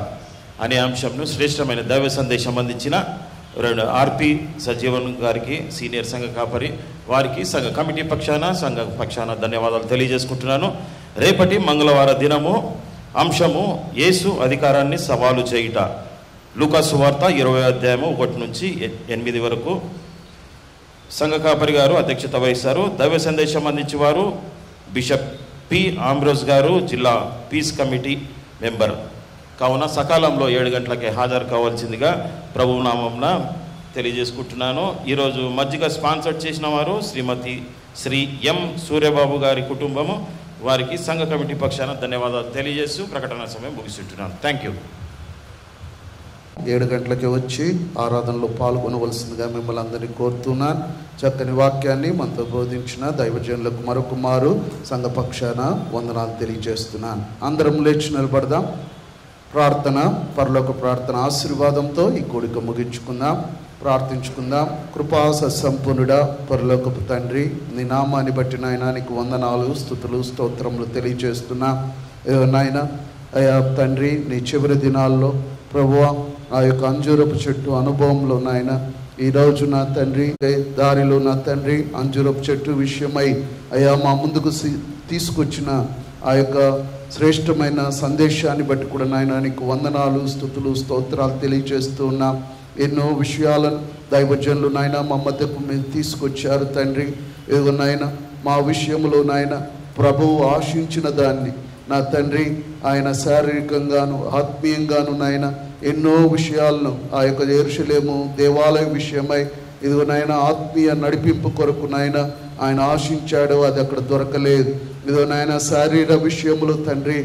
అనే అంశంను శ్రేష్టమైన దైవ సందేశం అందించిన ఆర్పి సజీవన్ గారికి, సీనియర్ సంఘ కాపరి వారికి సంఘ కమిటీ పక్షాన, సంఘ పక్షాన ధన్యవాదాలు తెలియజేసుకుంటున్నాను. రేపటి మంగళవార దినము అంశము యేసు అధికారాన్ని సవాలు చేయుట. లూకా సువార్త 20వ అధ్యాయము 1 నుంచి 8 వరకు సంఘ కాపరి గారు అధ్యక్షత వహిస్తారు. దైవ సందేశం అందించేవారు బిషప్ పి ఆంబ్రోస్ గారు, జిల్లా పీస్ కమిటీ మెంబర్. కావున సకాలంలో 7 గంటలకే హాజరు కావాల్సిందిగా ప్రభు నామంన తెలియజేసుకుంటున్నాను. ఈరోజు మజ్జిగ స్పాన్సర్ చేసిన వారు శ్రీమతి శ్రీ ఎం సూర్యబాబు గారి కుటుంబము. వారికి సంఘ కమిటీ పక్షాన ధన్యవాదాలు తెలియజేస్తూ ప్రకటన సమయం ముగిస్తుంటున్నాను. Thank you. 7 గంటలకి వచ్చి ఆరాధనలో పాల్గొనవలసిందిగా మిమ్మల్ని అందరినీ కోరుతున్నాను. చక్కని వాక్యాన్ని మనతో బోధించిన దైవజనులకు మరొకమారు సంఘ పక్షాన వందనాలు తెలియజేస్తున్నాను. అందరం లేచి నిలబడదాం. ప్రార్థన, పరలోక ప్రార్థన ఆశీర్వాదంతో ఈ కూడిక ముగించుకుందాం. ప్రార్థించుకుందాం. కృపా సంపూర్ణుడా పరలోకపు తండ్రి, నీ నామాన్ని బట్టి నాయన నీకు వందనాలు, స్తుతులు, స్తోత్రములు తెలియజేస్తున్నా. నాయన అయ్యా తండ్రి, నీ చివరి దినాల్లో ప్రభువా ఆ యొక్క అంజూరపు చెట్టు అనుభవంలో నాయన ఈరోజు నా తండ్రి దారిలో నా తండ్రి అంజూరపు చెట్టు విషయమై అయ్యా మా ముందుకు తీసుకొచ్చిన ఆ యొక్క శ్రేష్టమైన సందేశాన్ని బట్టి కూడా నాయన నీకు వందనాలు, స్తుతులు, స్తోత్రాలు తెలియజేస్తూ ఉన్నాం. ఎన్నో విషయాలను దైవజనులు నాయన మా మధ్యకు మీరు తీసుకొచ్చారు తండ్రి. ఏదో నాయన మా విషయంలో నాయన ప్రభువు ఆశించిన దాన్ని నా తండ్రి ఆయన శారీరకంగాను ఆత్మీయంగాను నాయన ఎన్నో విషయాలను ఆ యొక్క యెరూషలేము దేవాలయం విషయమై ఇదిగో నాయన ఆత్మీయ నడిపింపు కొరకు నాయన ఆయన ఆశించాడు, అది అక్కడ దొరకలేదు. ఇదిగో నాయన శారీర విషయములు తండ్రి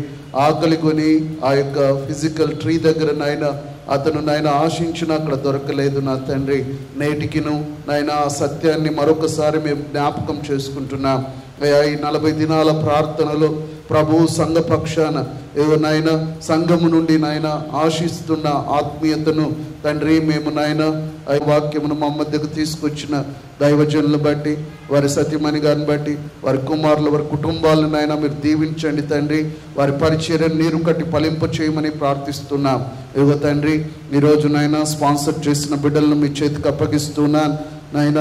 ఆకలి కొని ఆ యొక్క ఫిజికల్ ట్రీ దగ్గర నాయన అతను నాయన ఆశించిన అక్కడ దొరకలేదు నా తండ్రి. నేటికిను నాయన ఆ సత్యాన్ని మరొకసారి మేము జ్ఞాపకం చేసుకుంటున్నాం. ఈ 40 దినాల ప్రార్థనలో ప్రభువు సంఘ పక్షాన ఏదో నాయన సంఘము నుండి నాయన ఆశిస్తున్న ఆత్మీయతను తండ్రి మేము నాయన ఆ వాక్యమును మా మధ్యకు తీసుకొచ్చిన దైవజనులను బట్టి, వారి సత్యమణి గారిని బట్టి, వారి కుమారులు, వారి కుటుంబాలను నాయన మీరు దీవించండి తండ్రి. వారి పరిచర్యను నీరు కట్టి ఫలింప చేయమని ప్రార్థిస్తున్నాం. ఇదిగో తండ్రి ఈరోజు నాయన స్పాన్సర్ చేసిన బిడ్డలను మీ చేతికి అప్పగిస్తున్నాను నాయన.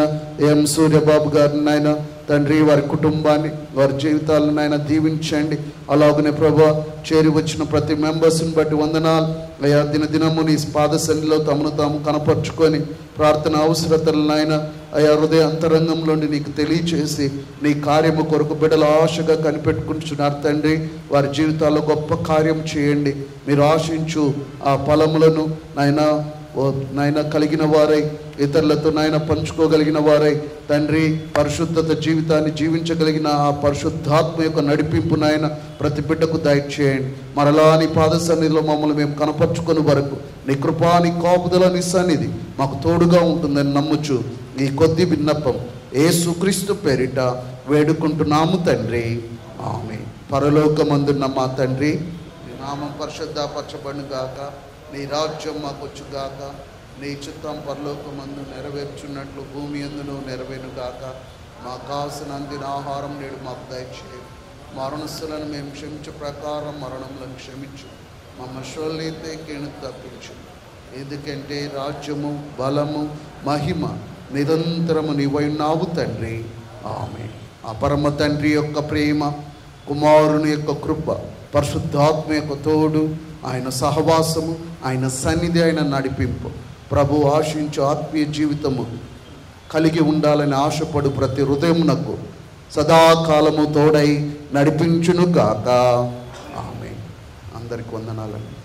ఎం సూర్యబాబు గారిని నాయన తండ్రి వారి కుటుంబాన్ని, వారి జీవితాలను నాయన దీవించండి. అలాగనే ప్రభా చేరి వచ్చిన ప్రతి మెంబర్స్ని బట్టి వందనాలు. అయ్యా దినదినము నీ పాద సన్నిధిలో తమను తాము కనపరుచుకొని ప్రార్థన అవసరతలను నాయన అయ్యా హృదయ అంతరంగంలోని నీకు తెలియచేసి నీ కార్యము కొరకు బిడ్డలు ఆశగా కనిపెట్టుకుంటున్నారు తండ్రి. వారి జీవితాల్లో గొప్ప కార్యం చేయండి. మీరు ఆశించు ఆ ఫలములను నాయన కలిగిన వారై ఇతరులతో నాయన పంచుకోగలిగిన వారై తండ్రి పరిశుద్ధత జీవితాన్ని జీవించగలిగిన ఆ పరిశుద్ధాత్మ యొక్క నడిపింపు నాయన ప్రతి బిడ్డకు దయచేయండి. మరలా నీ పాద సన్నిధిలో మమ్మల్ని మేము కనపరుచుకునే వరకు నీ కృపా, నీ కాపుదల, నీ సన్నిధి మాకు తోడుగా ఉంటుందని నమ్ముచు ఈ కొద్ది విన్నపం యేసుక్రీస్తు పేరిట వేడుకుంటున్నాము తండ్రి, ఆమేన్. పరలోకమందున్న మా తండ్రి, నీ నామం పరిశుద్ధపరచబడును గాక, నీ రాజ్యం మాకు వచ్చుగాక, నీ చిత్తం పరలోకమందు నెరవేర్చున్నట్లు భూమి ఎందును నెరవేరును గాక. మాకు కావలసిన అందిన ఆహారం నేడు మాకు దయచేయి. మరణస్తులను మేము క్షమించే ప్రకారం మరణములను క్షమించు. మమ్మ శోల్నైతే కీణకు తప్పించు. ఎందుకంటే రాజ్యము, బలము, మహిమ నిరంతరము నీవైనావు తండ్రి. ఆమేన్. ఆ పరమ తండ్రి యొక్క ప్రేమ, కుమారుని యొక్క కృప, పరిశుద్ధాత్మ యొక్క తోడు, ఆయన సహవాసము, ఆయన సన్నిధి, ఆయన నడిపింపు, ప్రభు ఆశించు ఆత్మీయ జీవితము కలిగి ఉండాలని ఆశపడు ప్రతి హృదయమునకు సదాకాలము తోడై నడిపించును గాక. ఆమేన్. అందరికి వందనాలండి.